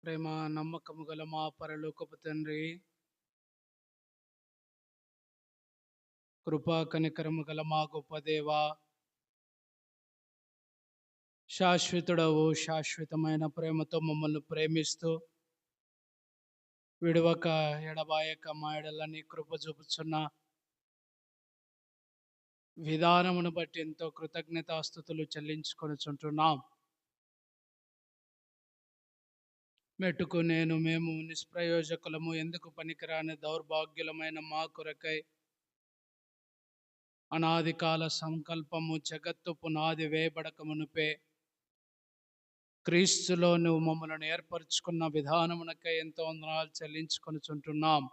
ప్రేమ నమ్మకము గల మా పరలోకపు తండ్రి, కృపా కనికరము గల మా గొప్ప దేవ, శాశ్వతుడవు, శాశ్వతమైన ప్రేమతో మమ్మల్ని ప్రేమిస్తూ విడవక ఎడబాయక మా ఎడల నీ కృప చూపుచున్న విధానమును బట్టి ఎంతో కృతజ్ఞతాస్తుతులు చెల్లించుకొనుచుంటున్నాం. మెట్టుకు మేము నిష్ప్రయోజకులము, ఎందుకు పనికిరాని దౌర్భాగ్యులమైన మా కొరకై అనాది కాల సంకల్పము జగత్తు పునాది వేయబడక మునుపే క్రీస్తులో నువ్వు మమ్మల్ని ఏర్పరచుకున్న విధానమునకై ఎంతో వందనాలు చెల్లించుకొనుచుంటున్నాం.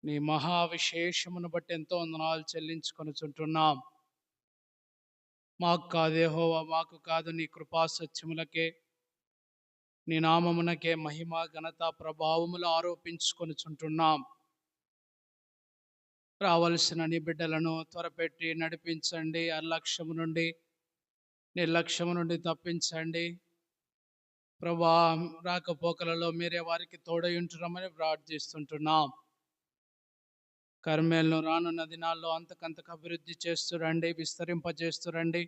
నీ మహావిశేషమును బట్టి ఎంతో వందనాలు చెల్లించుకొనుచుంటున్నాం. మాకు కాదు యెహోవా, మాకు కాదు, నీ కృపా సత్యములకే, నీ నామమునకే మహిమ ఘనత ప్రభావములు ఆరోపించుకొనుచుంటున్నాం. రావలసిన నీ బిడ్డలను త్వరపెట్టి నడిపించండి. అలక్ష్యము నుండి, నిర్లక్ష్యము నుండి తప్పించండి. ప్రభా, రాకపోకలలో మీరే వారికి తోడయుంటున్నామని ప్రార్థిస్తుంటున్నాం. కర్మేలను రానున్న దినాల్లో అంతకంతకు అభివృద్ధి చేస్తురండి, విస్తరింపజేస్తురండి.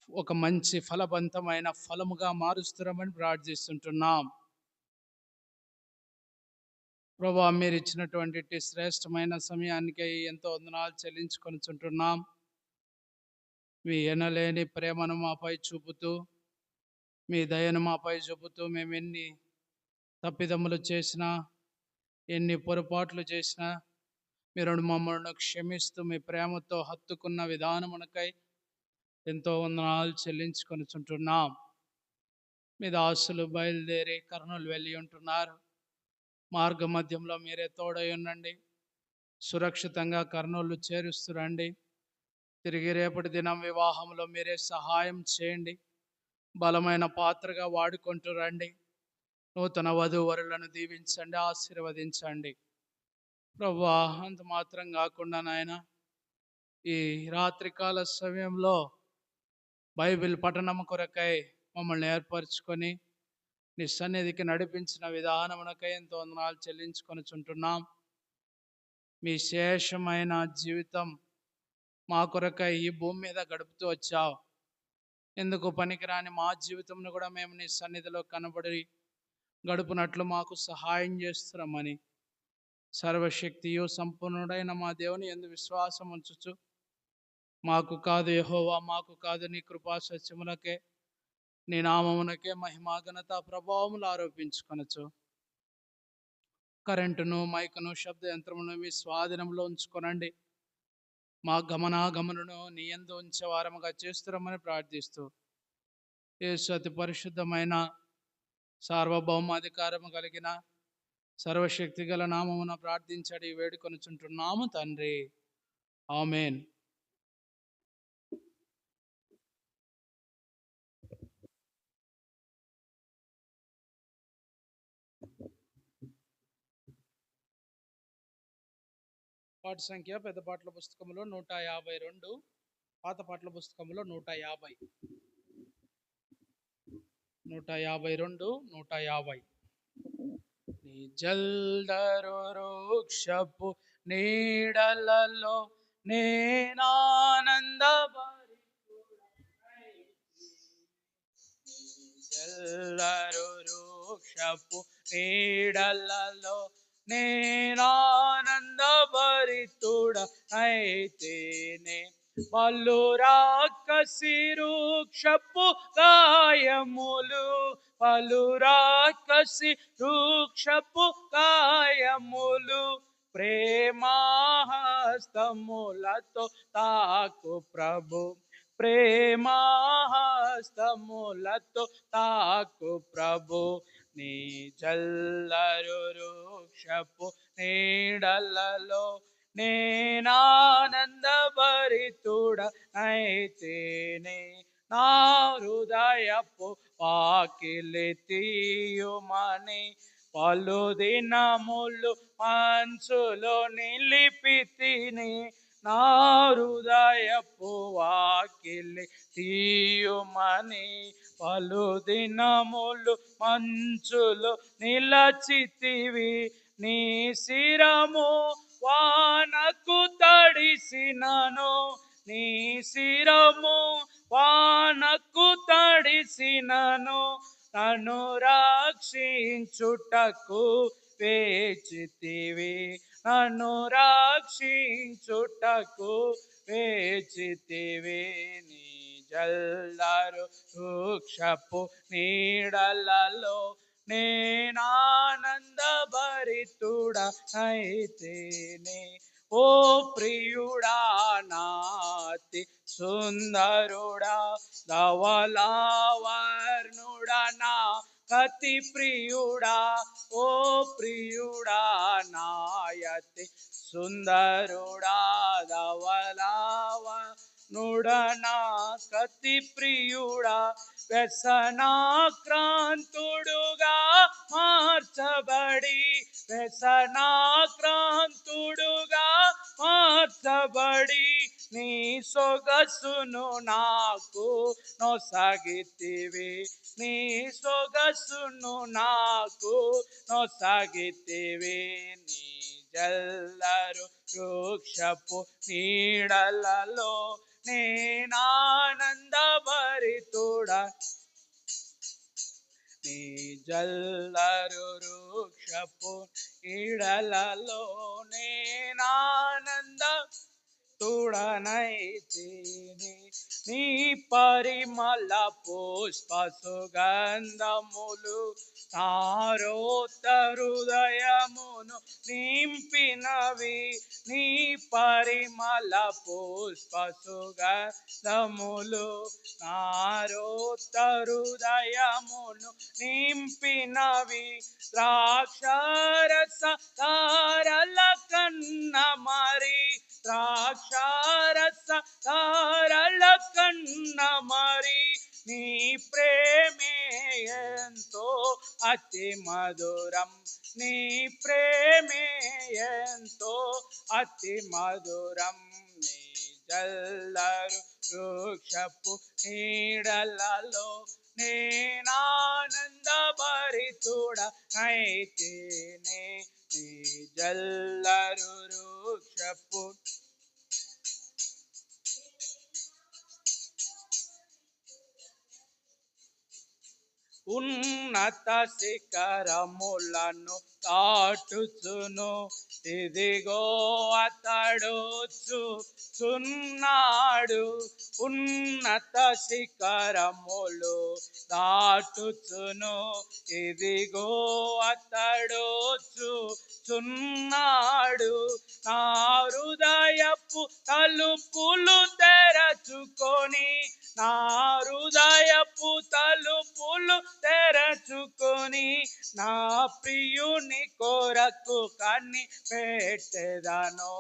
ఒక మంచి ఫలవంతమైన ఫలముగా మారుస్తురమని ప్రార్థిస్తుంటున్నాం. ప్రభా, మీరు ఇచ్చినటువంటి శ్రేష్టమైన సమయానికి ఎంతో వందనాలు చెల్లించుకొనుచుంటున్నాం. మీ ఎనలేని ప్రేమను మాపై చూపుతూ, మీ దయను మాపై చూపుతూ, మేము ఎన్ని తప్పిదములు చేసినా, ఎన్ని పొరపాట్లు చేసినా మీరు మమ్మల్ని క్షమిస్తూ మీ ప్రేమతో హత్తుకున్న విధానమునకై ఎంతో వందనాలు చెల్లించుకొనుచుంటున్నాం. మీ దాసులు బయలుదేరి కర్నూలు వెళ్ళి ఉంటున్నారు. మార్గ మధ్యంలో మీరే తోడై ఉండండి. సురక్షితంగా కర్నూలు చేరుస్తురండి. తిరిగి రేపటి దినం వివాహంలో మీరే సహాయం చేయండి. బలమైన పాత్రగా వాడుకుంటూ రండి. నూతన వధూవరులను దీవించండి, ఆశీర్వదించండి. ప్రభువా, అంత మాత్రం కాకుండా నాయన, ఈ రాత్రికాల సమయంలో బైబిల్ పఠనం కొరకై మమ్మల్ని ఏర్పరచుకొని నీ సన్నిధికి నడిపించిన విధానమునకై ఎంతో వందనాలు చెల్లించుకొనుచుంటున్నాం. మీ శేషమైన జీవితం మా కొరకై ఈ భూమి మీద గడుపుతూ వచ్చావు. ఎందుకు పనికిరాని మా జీవితంను కూడా మేము నీ సన్నిధిలో కనబడి గడుపునట్లు మాకు సహాయం చేస్తున్నామని సర్వశక్తియు సంపూర్ణుడైన మా దేవుని యందు విశ్వాసం ఉంచుచు, మాకు కాదు యెహోవా, మాకు కాదు, నీ కృపా సత్యములకే, నీ నామమునకే మహిమా ఘనత ప్రభావములు ఆరోపించుకొనచ్చు. కరెంటును, మైకును, శబ్ద యంత్రమును మీ స్వాధీనంలో ఉంచుకొనండి. మా గమనాగమనును నీ యందు ఉంచే వారముగా చేస్తురమని ప్రార్థిస్తూ, యేసు అతి పరిశుద్ధమైన సార్వభౌమాధికారము కలిగిన సర్వశక్తి గల నామమున ప్రార్థించడి వేడుకొనుచుంటున్నాము తండ్రి. ఆమేన్. పాట సంఖ్య పెద్ద పాటల పుస్తకంలో 152, పాత పాటల పుస్తకంలో 150. 152, 150. నీ జల్దరు వృక్షపు నీడలలో నేనానందభరితుడనై, జల్దరు వృక్షపు నీడలలో నేనానందభరితుడనైతేనే, పలు రాకసి వృక్షపు గాయములు, పలు రాకసి వృక్షపు గాయములు ప్రేమాహస్తములతో తాకు ప్రభు, ప్రేమాహస్తములతో తాకు ప్రభు. నీ జల్లరు వృక్షపు నీడలలో నేనానందభరితుడనైతేనే, నా హృదయపు వాకిలి తీయుమని పలు దినములు మంచులో నిలిపి తిని, నా హృదయపు వాకిలి తీయుమని పలు దినములు మంచులో నిలచితివి. నీ శిరము వానకు తడిసినను, నీ శిరము వానకు తడిసినను, నన్ను రక్షించుటకు వేచితివి. నన్ను రక్షించుటకు వేచితివి. నీ జల్లరు వృక్షపు నీడలలో నేనానందభరితుడనైతిని. ఓ ప్రియుడా నాతి సుందరుడా, ధవళవర్ణుడా నా అతి ప్రియుడా. ఓ ప్రియుడా నాయతి సుందరుడా, ధవళవర్ణుడా నా అతి ప్రియుడా. వ్యసనాక్రాంతుడుగా మార్చబడి, వ్యసనాక్రాంతుడుగా మార్చబడి, నీ సొగసును నాకు నొసగితివి. నీ సొగసును నాకు నొసగితివి. నీ జల్లరు వృక్షపు నీడలలో నేనానందభరితుడ. నీ జల్లరు వృక్షపు నీడలలో నేనానందభరితుడనైతిని. నీ పరిమళ పుష్ప సుగంధములు నారోత హృదయమును నింపినవి. నీ పరిమళ పుష్ప సుగంధములు నారోత హృదయమును నింపినవి. ద్రాక్షారస ధారల కన్న మరి, ద్రాక్షారస ధారల కన్న మరి, నీ ప్రేమే ఎంతో అతి మధురం. నీ ప్రేమే ఎంతో అతి మధురం. నీ జల్లరు వృక్షపు నీడలలో నేనానందభరితుడనైతిని. నీ జల్లరు వృక్షపు ఉన్నత శిఖరములను దాటుచును, ఇదిగో అతడొచ్చుచున్నాడు. ఉన్నత శిఖరములు దాటుచును, ఇదిగో అతడొచ్చుచున్నాడు. నా హృదయపు తలుపులు తెరచుకొని, నా హృదయపు తలుపులు తెరచుకొని, నా ప్రియుని కొరకు కనిపెట్టెదను.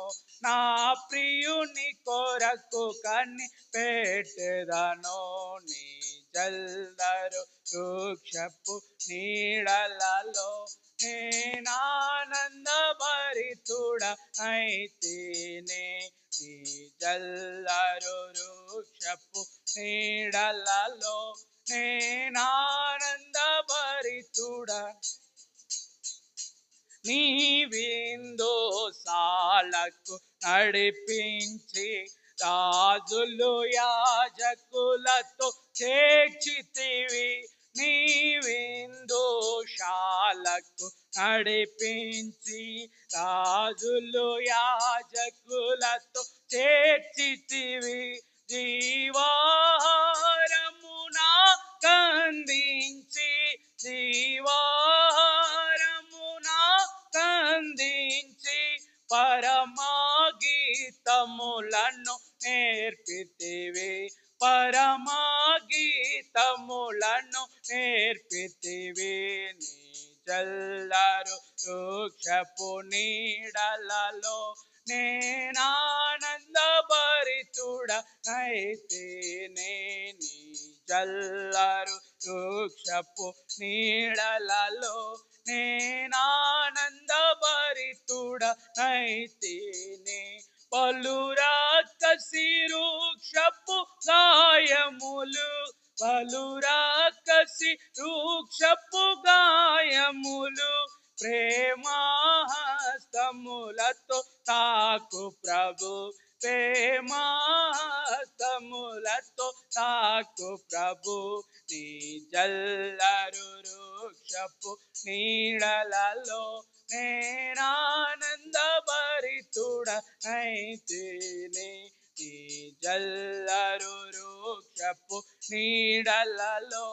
నా ప్రియుని కొరకు కనిపెట్టెదను. నీ జల్లరు వృక్షపు నీడలలో నేనానందభరితుడనైతిని. నీ జల్లరు వృక్షపు నీడలలో నేనానందభరితుడ. నీ విందుశాలకు నడిపించి, రాజులు యాజకులతో చేర్చితివి. నీ విందుశాలకు నడిపించి, రాజులు యాజకులతో చేర్చితివి. జీవాహారము నాకందించి, జీవాహారము నాకందించి, పరమగీతములను నేర్పితివి. పరమగీతములను నేర్పితివి. నీ జల్లరు వృక్షపు నీడలలో నేనానందభరితుడనైతిని. నీ జల్లరు వృక్షపు నీడలలో నేనానందభరితుడనైతిని. పలురాకసి వృక్షపు గాయములు, పలురాకసి వృక్షపు గాయములు, ప్రేమాహస్తములతో తాకు ప్రభు, ప్రేమాహస్తములతో తాకు ప్రభు. నీ జల్లరు వృక్షపు నీడలలో నేనానంద భరితుడనైతిని. నీ జల్లరు వృక్షపు నీడలలో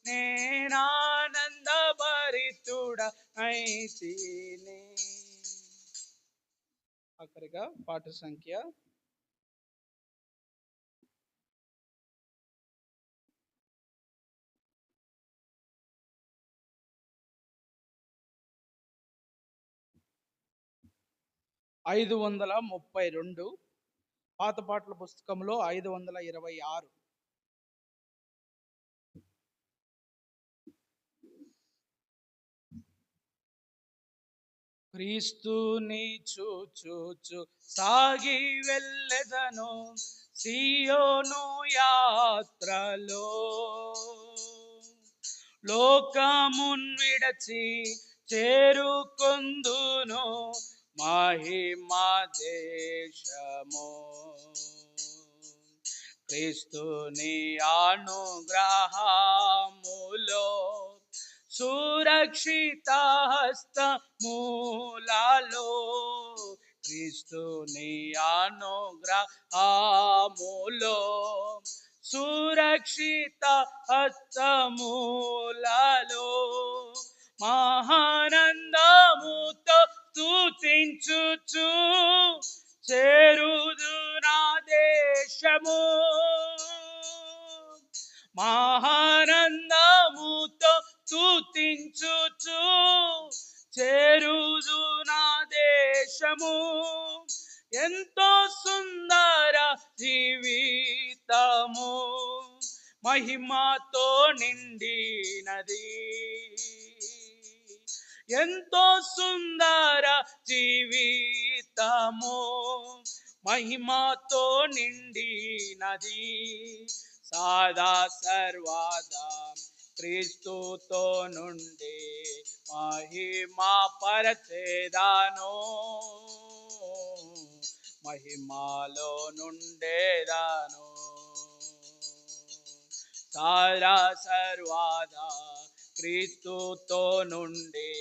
నేనానంద భరితుడనైతిని. ఆఖరిగా పాట సంఖ్య 532, పాత పాటల పుస్తకంలో 526. క్రీస్తుని చూచు సాగి వెళ్ళెదను సియోను యాత్రలో, లోకమున్ విడచి చేరుకొందును మహిమా దేశము. క్రీస్తుని అనుగ్రహములో సురక్షిత హస్తములలో, క్రీస్తుని అనుగ్రహములో సురక్షిత హస్తములలో మహానందముతో స్తుతించుచు చేరుదు నా దేశము. మహానందముతో స్తుతించుచు చేరుదు నా దేశము. ఎంతో సుందర జీవితము మహిమతో నిండినది, ఎంతో సుందర జీవితము మహిమతో నిండినది. సదా సర్వదా క్రీస్తుతో నుండి మహిమా పరచేదాను, మహిమాలో నుండేదాను. సదా సర్వదా క్రీస్తుతో నుండి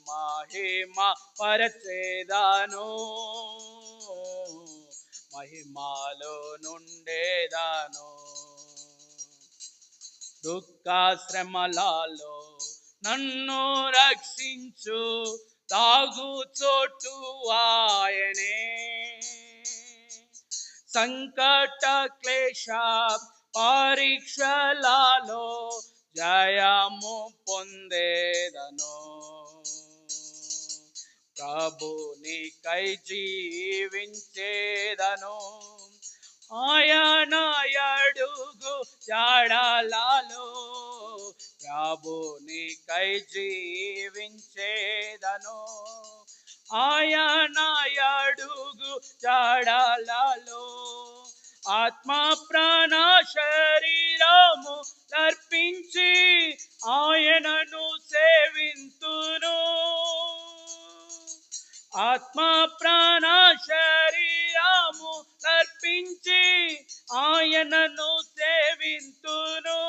మహిమా పరచేదాను, మహిమాలో నుండేదాను. దుఃఖ శ్రమలలో నన్ను రక్షించు దాగు చోటు ఆయనే, సంకట క్లేశ పరీక్షలలో జయము పొందేదను. ప్రభునికై జీవించేదను, ఆయన అడుగు జాడలలో ప్రభునికై జీవించేదను, ఆయన అడుగు జాడలలో ఆత్మ ప్రాణ శరీరము తర్పించి ఆయనను సేవింతును. ఆత్మ ప్రాణ శరీరము తర్పించి ఆయనను సేవింతును.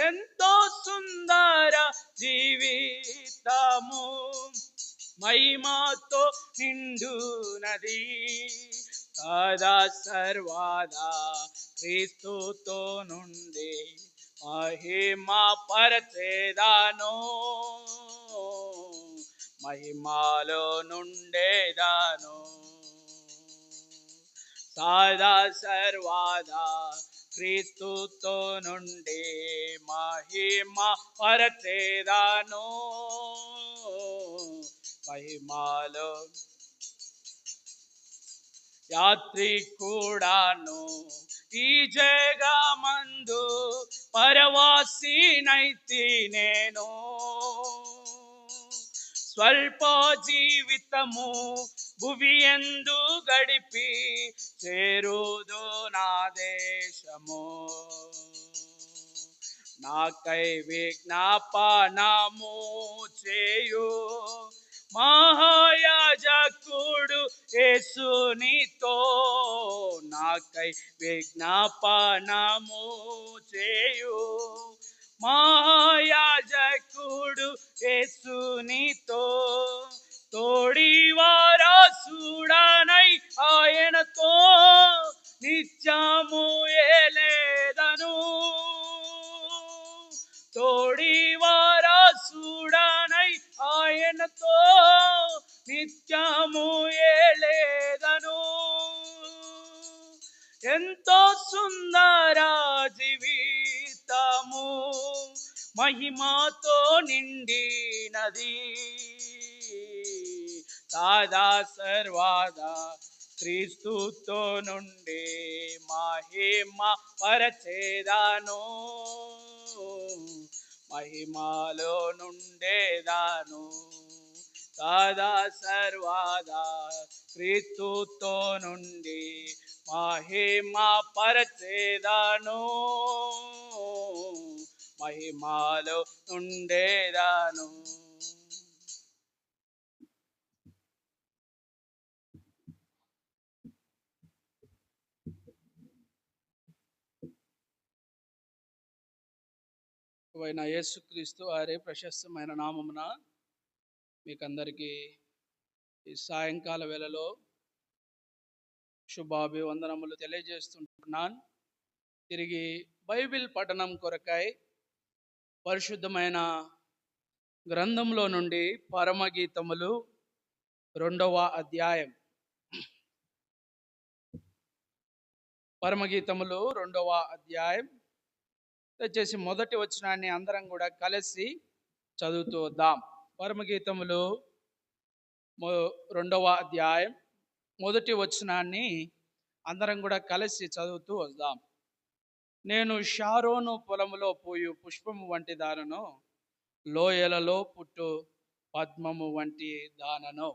ఎంతో సుందర జీవితము మహిమతో నిండునది. సదా సర్వదా క్రీస్తుతో నుండి మహిమా పరచేదాను, మహిమాలో నుండేదాను. సదా సర్వదా క్రీస్తుతో నుండి మహిమా పరచేదాను, మహిమాలో. యాత్రికుడాను ఈ జగమందు పరవాసినైతి నేను, స్వల్ప జీవితము భువియందు గడిపి చేరుదు నా దేశము. నాకై విజ్ఞాపనము చేయు మహాయాజకుడు యేసునితో, నాకై విజ్ఞాపనము చేయు మహాయాజకుడు యేసునితో, తోడి వారసుడనై ఆయనతో నిత్యము ఏలేదను. తోడి వారసుడనై ఆయనతో నిత్యము ఏలేదను. ఎంతో సుందర జీవితము మహిమతో నిండినది, సదా సర్వదా క్రీస్తుతో నుండి మహిమ పరచేదాను, మహిమలో నుండేదాను. సదా సర్వదా క్రీస్తుతో నుండి మహిమ పరచేదాను, మహిమలో నుండేదాను. అయిన యేసుక్రీస్తు వారి ప్రశస్తమైన నామమున మీకందరికీ ఈ సాయంకాల వేళలో శుభాభివందనములు తెలియజేస్తుంటున్నాను. తిరిగి బైబిల్ పఠనం కొరకై పరిశుద్ధమైన గ్రంథంలో నుండి పరమగీతములు 2వ అధ్యాయం. పరమగీతములు 2వ అధ్యాయం వచ్చేసి మొదటి వచనాన్ని అందరం కూడా కలిసి చదువుతూ వద్దాం. పరమగీతములు 2వ అధ్యాయం మొదటి వచనాన్ని అందరం కూడా కలిసి చదువుతూ వద్దాం. నేను షారోను పొలములో పోయు పుష్పము వంటి దానను, లోయలలో పుట్టు పద్మము వంటి దానను.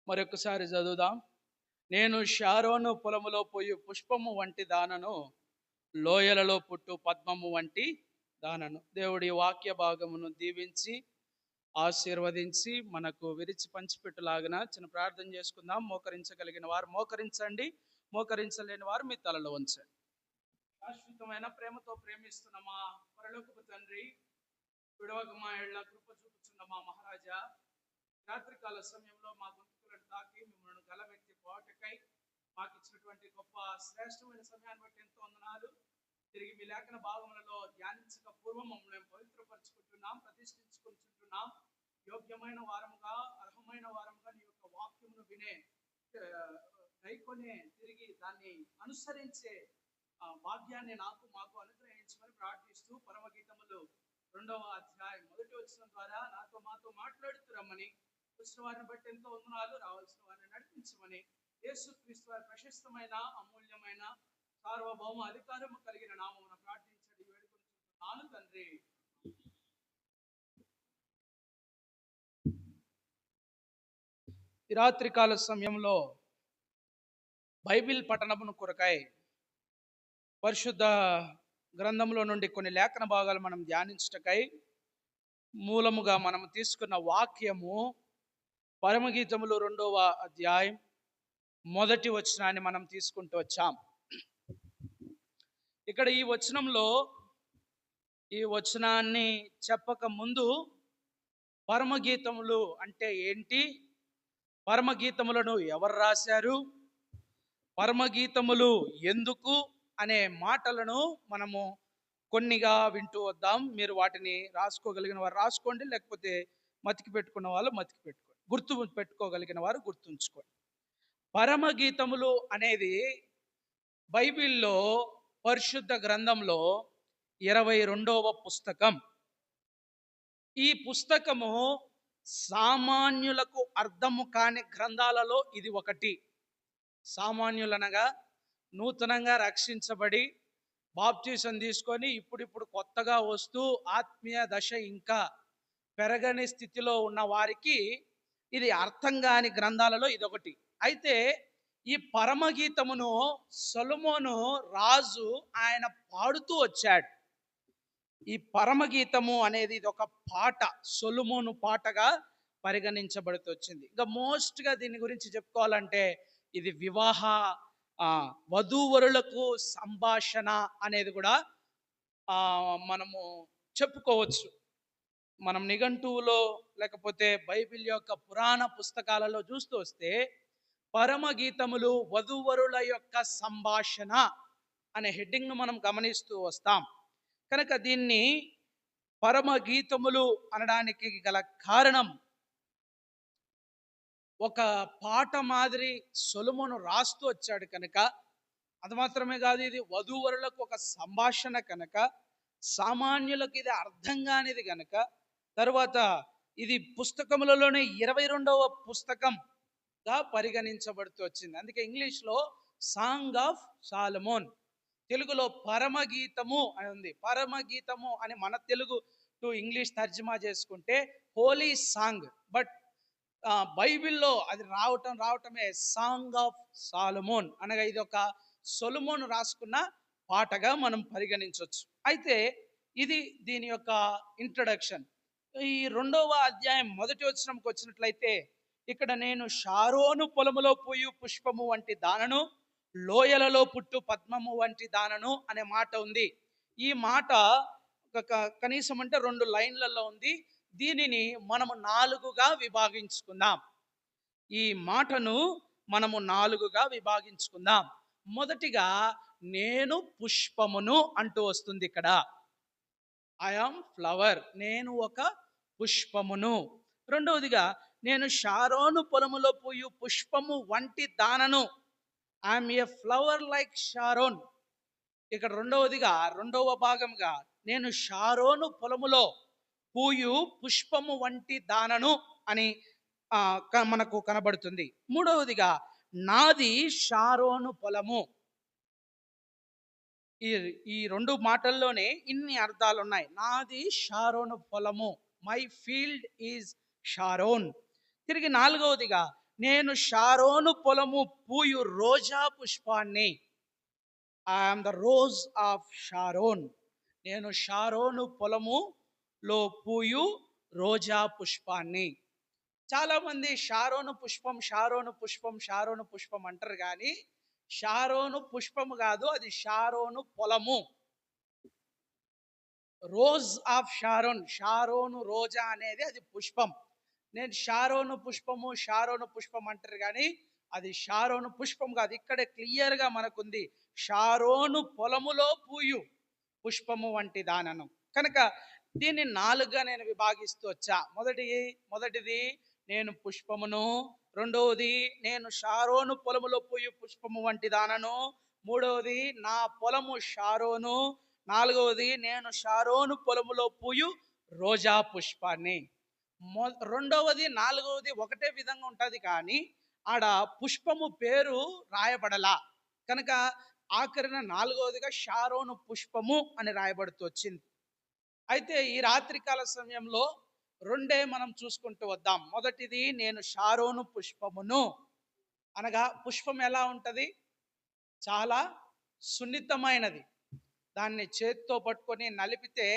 మరొకసారి చదువుదాం. నేను షారోను పొలములో పోయు పుష్పము వంటి దానను, లోయలలో పుట్టు పద్మము వంటి దానను. దేవుడి వాక్య భాగమును దీవించి ఆశీర్వదించి మనకు విరిచి పంచిపెట్టులాగిన చిన్న ప్రార్థన చేసుకుందాం. మోకరించగలిగిన వారు మోకరించండి, మోకరించలేని వారు మీ తలలో ఉంచండి. శాశ్వతమైన ప్రేమతో ప్రేమిస్తున్న మా పరలోకపు తండ్రి, విడవక మా ఏళ్ల కృప చూపుతున్న మా మహారాజా, రాత్రికాల సమయంలో మా గొంతుకులను తాకి మిమ్మల్ని గలమెత్తి పోటకై మాకు ఇచ్చినటువంటి గొప్ప శ్రేష్టమైన సమయాన్ని బట్టి ఎంతో వందనాలు. తిరిగి మీ లేఖన భాగములలో ధ్యానించక పూర్వం మమ్మల్ని పవిత్రపరచుకుంటున్నాం, ప్రతిష్ఠించుకుంటున్నాం. యోగ్యమైన వారముగా, అర్హమైన వారముగా నీ యొక్క వాక్యమును వినే, గైకొనే, తిరిగి దాన్ని అనుసరించే భాగ్యాన్ని మాకు అనుగ్రహించమని ప్రార్థిస్తూ, పరమగీతములు 2వ అధ్యాయం మొదటి వచనం ద్వారా మాతో మాట్లాడుతురమ్మని, వచ్చిన వారిని బట్టి ఎంతో వందనాలు. రావాల్సిన వారిని నడిపించమని యేసుక్రీస్తు వారి ప్రశస్తమైన, అమూల్యమైన, సార్వభౌమ అధికారము కలిగిన నామమున ప్రార్థించండి, వేడుకుంటున్నాను తండ్రి. ఈ రాత్రికాల సమయంలో బైబిల్ పఠనమును కొరకై పరిశుద్ధ గ్రంథంలో నుండి కొన్ని లేఖన భాగాలు మనం ధ్యానించటకై మూలముగా మనం తీసుకున్న వాక్యము పరమగీతములు 2వ అధ్యాయం మొదటి వచనాన్ని మనం తీసుకుంటూ వచ్చాం. ఇక్కడ ఈ వచనంలో, ఈ వచనాన్ని చెప్పక ముందు పరమగీతములు అంటే ఏంటి, పరమగీతములను ఎవరు రాశారు, పరమగీతములు ఎందుకు అనే మాటలను మనము కొన్నిగా వింటూ వద్దాం. మీరు వాటిని రాసుకోగలిగిన వారు రాసుకోండి, లేకపోతే మతికి పెట్టుకున్న వాళ్ళు మతికి పెట్టుకోండి, గుర్తు పెట్టుకోగలిగిన వారు గుర్తుంచుకోండి. పరమగీతములు అనేది బైబిల్లో పరిశుద్ధ గ్రంథంలో 22వ పుస్తకం. ఈ పుస్తకము సామాన్యులకు అర్థము కాని గ్రంథాలలో ఇది ఒకటి. సామాన్యులనగా నూతనంగా రక్షించబడి బాప్టిజం తీసుకొని ఇప్పుడు కొత్తగా వస్తూ ఆత్మీయ దశ ఇంకా పెరగని స్థితిలో ఉన్న వారికి ఇది అర్థం కాని గ్రంథాలలో ఇదొకటి. అయితే ఈ పరమగీతమును సొలొమోను రాజు ఆయన పాడుతూ వచ్చాడు. ఈ పరమగీతము అనేది ఇది ఒక పాట, సొలొమోను పాటగా పరిగణించబడుతూ వచ్చింది. ఇంకా మోస్ట్గా దీని గురించి చెప్పుకోవాలంటే ఇది వివాహ ఆ, వధూవరులకు సంభాషణ అనేది కూడా ఆ, మనము చెప్పుకోవచ్చు. మనం నిఘంటువులో లేకపోతే బైబిల్ యొక్క పురాణ పుస్తకాలలో చూస్తూ వస్తే పరమగీతములు వధూవరుల యొక్క సంభాషణ అనే హెడ్డింగ్ను మనం గమనిస్తూ వస్తాం. కనుక దీన్ని పరమగీతములు అనడానికి గల కారణం ఒక పాట మాదిరి సొలొమోను రాస్తూ వచ్చాడు కనుక. అది మాత్రమే కాదు, ఇది వధూవరులకు ఒక సంభాషణ కనుక, సామాన్యులకు ఇది అర్థం కానిది కనుక, తర్వాత ఇది పుస్తకములలోనే 22వ పుస్తకంగా పరిగణించబడుతూ వచ్చింది. అందుకే ఇంగ్లీష్లో సాంగ్ ఆఫ్ సాలమోన్, తెలుగులో పరమగీతము అని ఉంది. పరమగీతము అని మన తెలుగు టు ఇంగ్లీష్ తర్జుమా చేసుకుంటే హోలీ సాంగ్. బట్ బైబిల్లో అది రావటమే సాంగ్ ఆఫ్ సాలమోన్ అనగా ఇది ఒక సొలొమోను రాసుకున్న పాటగా మనం పరిగణించవచ్చు. అయితే ఇది దీని యొక్క ఇంట్రడక్షన్. ఈ 2వ అధ్యాయం మొదటి వచనంకి వచ్చినట్లయితే ఇక్కడ నేను షారోను పొలములో పూయు పుష్పము వంటి దానను, లోయలలో పుట్టు పద్మము వంటి దానను అనే మాట ఉంది. ఈ మాట కనీసం అంటే 2 లైన్లలో ఉంది. దీనిని మనము 4గా విభాగించుకుందాం. ఈ మాటను మనము 4గా విభాగించుకుందాం. మొదటిగా నేను పుష్పమును అంటూ వస్తుంది ఇక్కడ. ఐ ఆమ్ ఫ్లవర్, నేను ఒక పుష్పమును. రెండవదిగా నేను షారోను పొలములో పూయు పుష్పము వంటి దానను, I'm a flower like Sharon. ఇక్కడ రెండవ భాగంగా నేను షారోను పొలములో పూయు పుష్పము వంటి దానను అని మనకు కనబడుతుంది. మూడవదిగా నాది షారోను పొలము. ఈ 2 మాటల్లోనే ఇన్ని అర్థాలు ఉన్నాయి. నాది షారోను పొలము, మై ఫీల్డ్ ఈజ్ షారోన్. తిరిగి 4వదిగా నేను షారోను పొలము పూయు రోజా పుష్పాన్ని, I'm the rose of Sharon. నేను షారోను పొలములో పూయు రోజా పుష్పాన్ని. చాలామంది షారోను పుష్పం, షారోను పుష్పం, షారోను పుష్పం అంటారు, కానీ షారోను పుష్పము కాదు, అది షారోను పొలము. రోజ్ ఆఫ్ షారోన్, షారోను రోజా అనేది అది పుష్పం. నేను షారోను పుష్పము, షారోను పుష్పం అంటారు, కానీ అది షారోను పుష్పం కాదు. ఇక్కడ క్లియర్గా మనకుంది షారోను పొలములో పూయు పుష్పము వంటి దానను. కనుక దీన్ని 4గా నేను విభాగిస్తూ వచ్చా. మొదటిది నేను పుష్పమును, రెండవది నేను షారోను పొలములో పూయు పుష్పము వంటి దానను, మూడవది నా పొలము షారోను, 4వది నేను షారోను పొలములో పూయు రోజా పుష్పాన్ని. 2వది 4వది ఒకటే విధంగా ఉంటుంది, కానీ ఆడ పుష్పము పేరు రాయబడలా కనుక ఆఖరిన 4వదిగా షారోను పుష్పము అని రాయబడుతూ వచ్చింది. అయితే ఈ రాత్రికాల సమయంలో 2 మనం చూసుకుంటూ వద్దాం. మొదటిది నేను షారోను పుష్పమును అనగా పుష్పం ఎలా ఉంటుంది? చాలా సున్నితమైనది. దాన్ని చేత్తో పట్టుకొని నలిపితే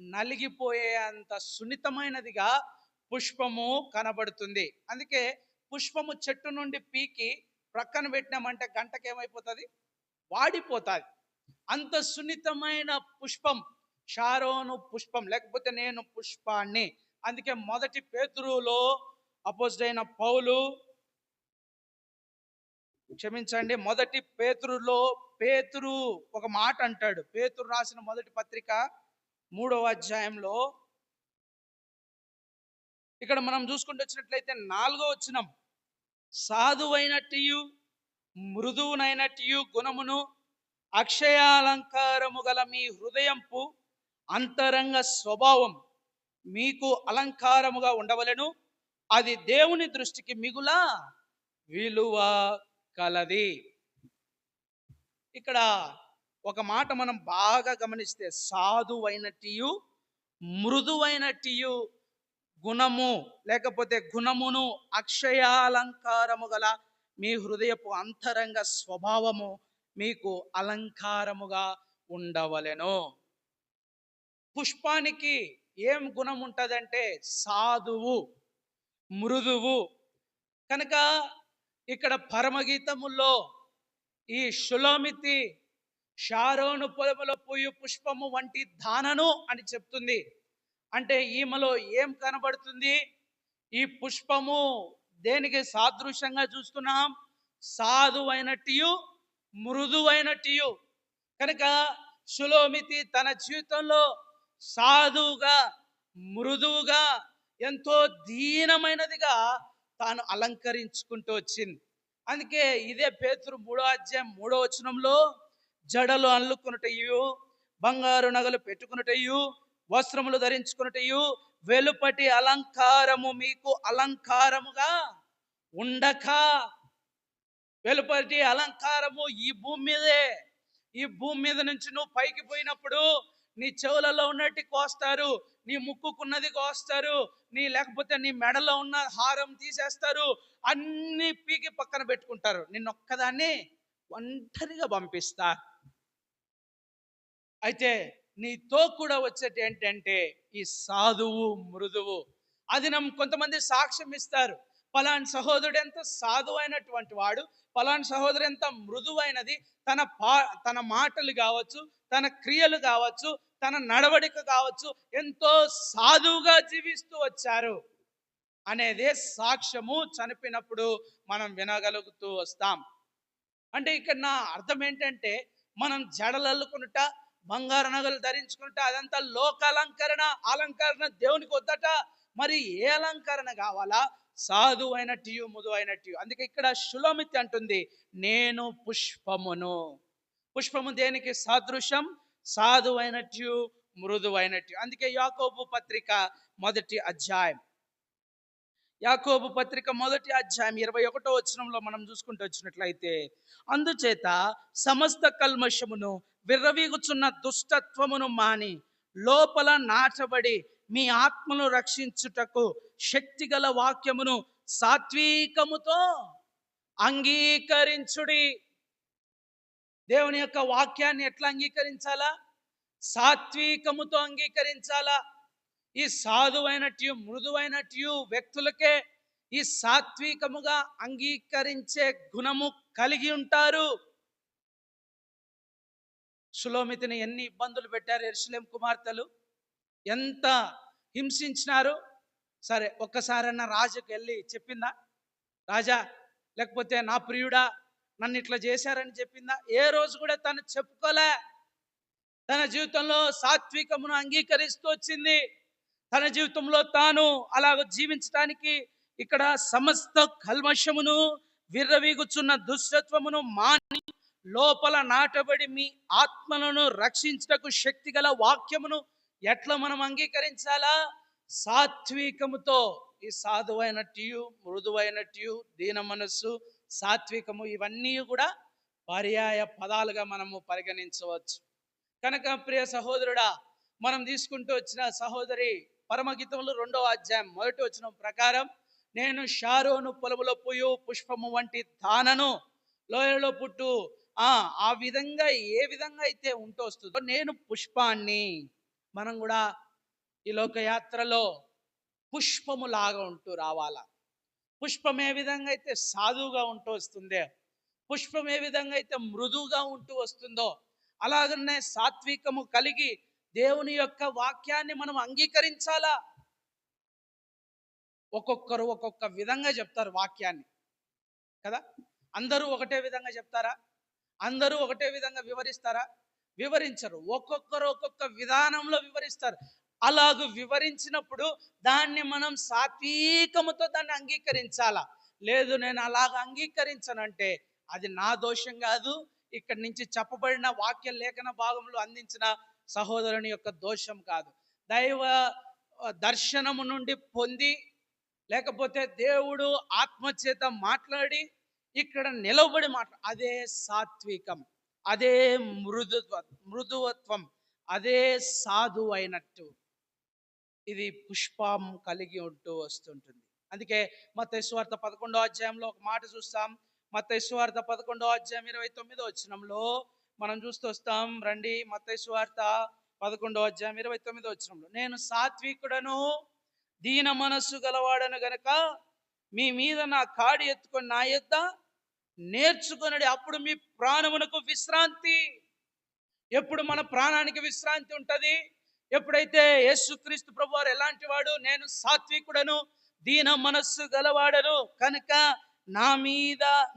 నలిగిపోయే అంత సున్నితమైనదిగా పుష్పము కనబడుతుంది. అందుకే పుష్పము చెట్టు నుండి పీకి ప్రక్కన పెట్టినామంటే గంటకి ఏమైపోతుంది? వాడిపోతుంది. అంత సున్నితమైన పుష్పం షారోను పుష్పం, లేకపోతే నేను పుష్పాన్ని. అందుకే మొదటి పేతురులో అపోజిట్ పౌలు, క్షమించండి, మొదటి పేతురులో పేతురు ఒక మాట అంటాడు. పేతురు రాసిన మొదటి పత్రిక 3వ అధ్యాయంలో ఇక్కడ మనం చూసుకుంటూ వచ్చినట్లయితే 4వ వచనం, సాధువైనట్టు మృదువునైనట్టు గుణమును అక్షయాలంకారము గల మీ హృదయంపు అంతరంగ స్వభావం మీకు అలంకారముగా ఉండవలెను, అది దేవుని దృష్టికి మిగుల విలువ కలది. ఇక్కడ ఒక మాట మనం బాగా గమనిస్తే, సాధువైనట్టు మృదువైనట్టు గుణము లేకపోతే గుణమును అక్షయాలంకారము గల మీ హృదయపు అంతరంగ స్వభావము మీకు అలంకారముగా ఉండవలెను. పుష్పానికి ఏం గుణం ఉంటుందంటే సాధువు, మృదువు. కనుక ఇక్కడ పరమగీతములో ఈ షులోమితి షారోను పొలములో పూయు పుష్పము వంటి దానను అని చెప్తుంది. అంటే ఈమెలో ఏం కనబడుతుంది? ఈ పుష్పము దేనికి సాదృశ్యంగా చూస్తున్నాం? సాధువైనట్టు, మృదువైనట్టు. కనుక షులోమితి తన జీవితంలో సాధువుగా, మృదువుగా, ఎంతో దీనమైనదిగా తాను అలంకరించుకుంటూ వచ్చింది. అందుకే ఇదే పేతురు 3:3 జడలు అల్లుకున్నటయు, బంగారు నగలు పెట్టుకున్నటయు, వస్త్రములు ధరించుకున్నటయు, వెలుపటి అలంకారము మీకు అలంకారముగా ఉండక. వెలుపటి అలంకారము ఈ భూమి మీదే. ఈ భూమి మీద నుంచి నువ్వు పైకి పోయినప్పుడు నీ చెవులలో ఉన్నట్టు కోస్తారు, నీ ముక్కుకున్నది కోస్తారు, లేకపోతే నీ మెడలో ఉన్న హారం తీసేస్తారు, అన్ని పీకి పక్కన పెట్టుకుంటారు, నిన్నొక్కదాన్ని ఒంటరిగా పంపిస్తారు. అయితే నీతో కూడా వచ్చేది ఏంటంటే ఈ సాధువు, మృదువు. అది కొంతమంది సాక్ష్యం ఇస్తారు, పలాని సహోదరుడు ఎంత సాధువైనటువంటి వాడు, పలాని సహోదరు ఎంత మృదువైనది, తన మాటలు కావచ్చు, తన క్రియలు కావచ్చు, తన నడవడిక కావచ్చు, ఎంతో సాధువుగా జీవిస్తూ వచ్చారు అనేదే సాక్ష్యము చనిపోయినప్పుడు మనం వినగలుగుతూ వస్తాం. అంటే ఇక్కడ నా అర్థం ఏంటంటే, మనం జడలు అల్లుకునుట, బంగారు నగలు ధరించుకుంటా, అదంతా లోక అలంకరణ దేవునికి వద్దట. మరి ఏ అలంకరణ కావాలా? సాధు అయినట్టు, మృదు అయినట్టు. అందుకే ఇక్కడ షులోమితి అంటుంది, నేను పుష్పమును. పుష్పము దేనికి సాదృశ్యం? సాధు అయినట్టు, మృదు అయినట్టు. అందుకే యాకోబు పత్రిక 21 మనం చూసుకుంటూ వచ్చినట్లయితే, అందుచేత సమస్త కల్మషమును, విర్రవీగుచున్న దుష్టత్వమును మాని లోపల నాటబడి మీ ఆత్మను రక్షించుటకు శక్తిగల వాక్యమును సాత్వికముతో అంగీకరించుడి. దేవుని యొక్క వాక్యాన్ని ఎట్లా అంగీకరించాలా? సాత్వికముతో అంగీకరించాలా. ఈ సాధువైనట్టు, మృదువైనట్టు వ్యక్తులకే ఈ సాత్వికముగా అంగీకరించే గుణము కలిగి ఉంటారు. షులోమితిని ఎన్ని ఇబ్బందులు పెట్టారు యెరూషలేము కుమార్తెలు, ఎంత హింసించినారు. సరే, ఒక్కసారన్నా రాజుకు వెళ్ళి చెప్పిందా? రాజా, లేకపోతే నా ప్రియుడా నన్ను ఇట్లా చేశారని చెప్పిందా? ఏ రోజు కూడా తను చెప్పుకోలే. తన జీవితంలో సాత్వికమును అంగీకరిస్తూ వచ్చింది. తన జీవితంలో తాను అలాగ జీవించడానికి ఇక్కడ సమస్త కల్మషమును, విర్రవీగుచున్న దుష్టత్వమును మాని లోపల నాటబడి మీ ఆత్మలను రక్షించుటకు శక్తిగల వాక్యమును ఎట్లా మనం అంగీకరించాలా? సాత్వికముతో. ఈ సాధువైనట్టు, మృదువైనట్టు, దీన మనస్సు, సాత్వికము, ఇవన్నీ కూడా పర్యాయ పదాలుగా మనము పరిగణించవచ్చు. కనుక ప్రియ సహోదరుడా, మనం తీసుకుంటూ వచ్చిన సహోదరి పరమగీతంలో 2:1 ప్రకారం, నేను షారోను పొలములో పూయు పుష్పము వంటి దానను, లోయలో పుట్టు, ఆ విధంగా ఏ విధంగా అయితే ఉంటూ వస్తుందో నేను పుష్పాన్ని. మనం కూడా ఈ లోకయాత్రలో పుష్పము లాగా ఉంటూ రావాలా. పుష్పం ఏ విధంగా అయితే సాధువుగా ఉంటూ వస్తుందో, పుష్పం ఏ విధంగా అయితే మృదువుగా ఉంటూ వస్తుందో, అలాగనే సాత్వికము కలిగి దేవుని యొక్క వాక్యాన్ని మనం అంగీకరించాలా. ఒక్కొక్కరు ఒక్కొక్క విధంగా చెప్తారు వాక్యాన్ని కదా. అందరూ ఒకటే విధంగా చెప్తారా? అందరూ ఒకటే విధంగా వివరిస్తారా? వివరించరు. ఒక్కొక్కరు ఒక్కొక్క విధానంలో వివరిస్తారు. అలాగూ వివరించినప్పుడు దాన్ని మనం సాత్వికముతో దాన్ని అంగీకరించాలా. లేదు, నేను అలాగ అంగీకరించనంటే అది నా దోషం కాదు, ఇక్కడి నుంచి చెప్పబడిన వాక్య లేఖన భాగంలో అందించిన సహోదరుని యొక్క దోషం కాదు. దైవ దర్శనము నుండి పొంది, లేకపోతే దేవుడు ఆత్మచేత మాట్లాడి ఇక్కడ నిలవబడి అదే సాత్వికం, అదే మృదుత్వం, అదే సాధు అయినట్టు. ఇది పుష్పం కలిగి ఉంటూ వస్తుంటుంది. అందుకే మత్తయి సువార్త 11వ అధ్యాయంలో ఒక మాట చూస్తాం. మత్తయి సువార్త 11వ అధ్యాయం 29వ వచనంలో మనం చూస్తూ వస్తాం. రండి, మత్తయి సువార్త 11వ అధ్యాయం 29వ వచనంలో, నేను సాత్వికుడను దీన మనస్సు గలవాడను గనక మీ మీద నా కాడి ఎత్తుకొని నా యొద్ద నేర్చుకొనుడి, అప్పుడు మీ ప్రాణమునకు విశ్రాంతి. ఎప్పుడు మన ప్రాణానికి విశ్రాంతి ఉంటుంది? ఎప్పుడైతే యేసుక్రీస్తు ప్రభువారు ఎలాంటి వాడు, నేను సాత్వికుడను దీన మనస్సు గలవాడను కనుక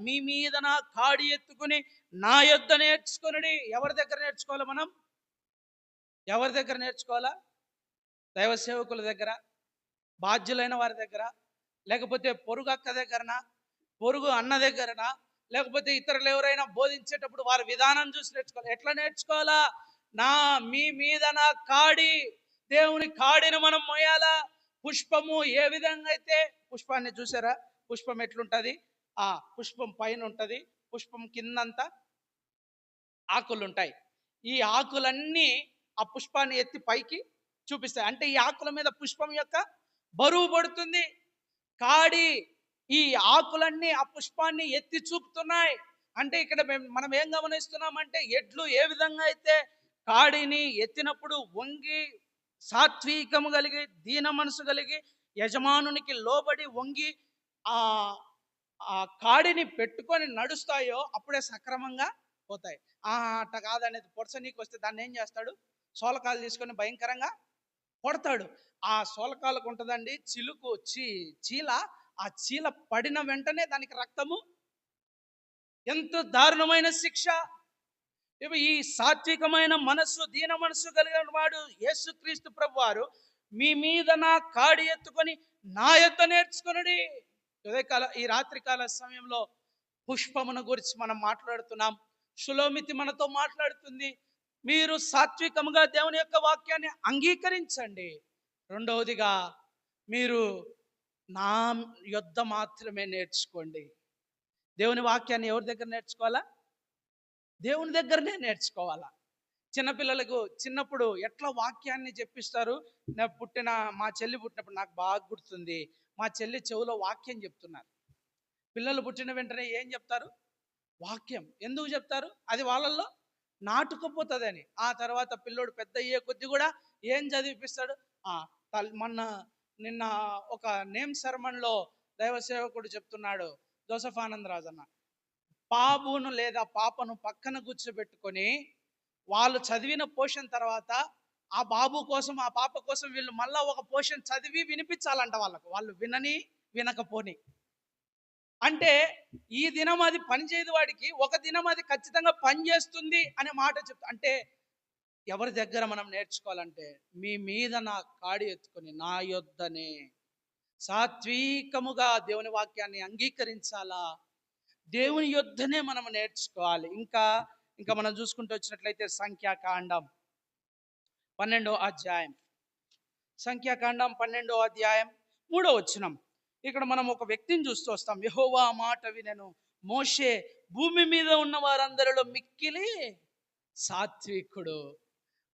మీ మీద నా కాడి ఎత్తుకుని నా యొద్ద నేర్చుకొనుడి. ఎవరి దగ్గర నేర్చుకోవాలి? మనం ఎవరి దగ్గర నేర్చుకోవాలా? దైవ సేవకుల దగ్గర, బాధ్యులైన వారి దగ్గర, లేకపోతే పొరుగు అక్క దగ్గరనా, పొరుగు అన్న దగ్గరనా, లేకపోతే ఇతరులు ఎవరైనా బోధించేటప్పుడు వారి విధానం చూసి నేర్చుకోవాలి. ఎట్లా నేర్చుకోవాలా? మీ మీద నా కాడి, దేవుని కాడిని మనం మోయాలా. పుష్పము ఏ విధంగా అయితే, పుష్పాన్ని చూసారా? పుష్పం ఎట్లుంటది? ఆ పుష్పం పైన ఉంటది, పుష్పం కిందంతా ఆకులు ఉంటాయి. ఈ ఆకులన్నీ ఆ పుష్పాన్ని ఎత్తి పైకి చూపిస్తాయి. అంటే ఈ ఆకుల మీద పుష్పం యొక్క బరువు పడుతుంది. కాడి, ఈ ఆకులన్నీ ఆ పుష్పాన్ని ఎత్తి చూపుతున్నాయి. అంటే ఇక్కడ మనం ఏం గమనిస్తున్నామంటే, ఎడ్లు ఏ విధంగా అయితే కాడిని ఎత్తినప్పుడు వంగి సాత్వికము కలిగి దీన మనసు కలిగి యజమానునికి లోబడి వంగి ఆ ఆ కాడిని పెట్టుకొని నడుస్తాయో అప్పుడే సక్రమంగా పోతాయి. అట్ట కాదనేది పొడస నీకు వస్తే దాన్ని ఏం చేస్తాడు? సోలకాలు తీసుకొని భయంకరంగా కొడతాడు. ఆ సోలకాలకు ఉంటుందండి చిలుకు చీల. ఆ చీల పడిన వెంటనే దానికి రక్తము. ఎంత దారుణమైన శిక్ష! ఈ సాత్వికమైన మనస్సు, దీన మనస్సు కలిగిన వాడు యేసుక్రీస్తు ప్రభువారు మీ మీద నా కాడి ఎత్తుకొని నా యొద్ద నేర్చుకొనుడి. ఈ రాత్రికాల సమయంలో పుష్పమును గురించి మనం మాట్లాడుతున్నాం. షులోమితి మనతో మాట్లాడుతుంది, మీరు సాత్వికముగా దేవుని యొక్క వాక్యాన్ని అంగీకరించండి. రెండవదిగా, మీరు నా యొద్ద మాత్రమే నేర్చుకోండి. దేవుని వాక్యాన్ని ఎవరి దగ్గర నేర్చుకోవాలా? దేవుని దగ్గరనే నేర్చుకోవాలా. చిన్నపిల్లలకు చిన్నప్పుడు ఎట్లా వాక్యాన్ని చెప్పిస్తారు? మా చెల్లి పుట్టినప్పుడు నాకు బాగా గుర్తుంది. మా చెల్లి చెవులో వాక్యం చెప్తున్నారు. పిల్లలు పుట్టిన వెంటనే ఏం చెప్తారు? వాక్యం. ఎందుకు చెప్తారు? అది వాళ్ళల్లో నాటుకుపోతుందని. ఆ తర్వాత పిల్లోడు పెద్ద అయ్యే కొద్ది కూడా ఏం చదివిపిస్తాడు? నిన్న ఒక నేమ్ సెరమన్లో దైవ సేవకుడు చెప్తున్నాడు, జోసఫ్ ఆనందరాజు అన్న, బాబును లేదా పాపను పక్కన కూర్చోబెట్టుకొని వాళ్ళు చదివిన పోషన్ తర్వాత ఆ బాబు కోసం ఆ పాప కోసం వీళ్ళు మళ్ళా ఒక పోషన్ చదివి వినిపించాలంట వాళ్ళకు. వాళ్ళు వినకపోని అంటే ఈ దినం అది పనిచేయదు వాడికి, ఒక దినం అది ఖచ్చితంగా పనిచేస్తుంది అనే మాట చెప్తా. అంటే ఎవరి దగ్గర మనం నేర్చుకోవాలంటే, మీ మీద నా కాడి ఎత్తుకొని నా యొద్దనే సాత్వికముగా దేవుని వాక్యాన్ని అంగీకరించాలా. దేవుని యొద్దనే మనం నేర్చుకోవాలి. ఇంకా మనం చూసుకుంటూ వచ్చినట్లయితే సంఖ్యాకాండం 12వ అధ్యాయం, సంఖ్యాకాండం 12వ అధ్యాయం 3వ వచనం. ఇక్కడ మనం ఒక వ్యక్తిని చూస్తూ వస్తాం. యెహోవా మాట వినెను, మోషే భూమి మీద ఉన్న వారందరిలో మిక్కిలి సాత్వికుడు.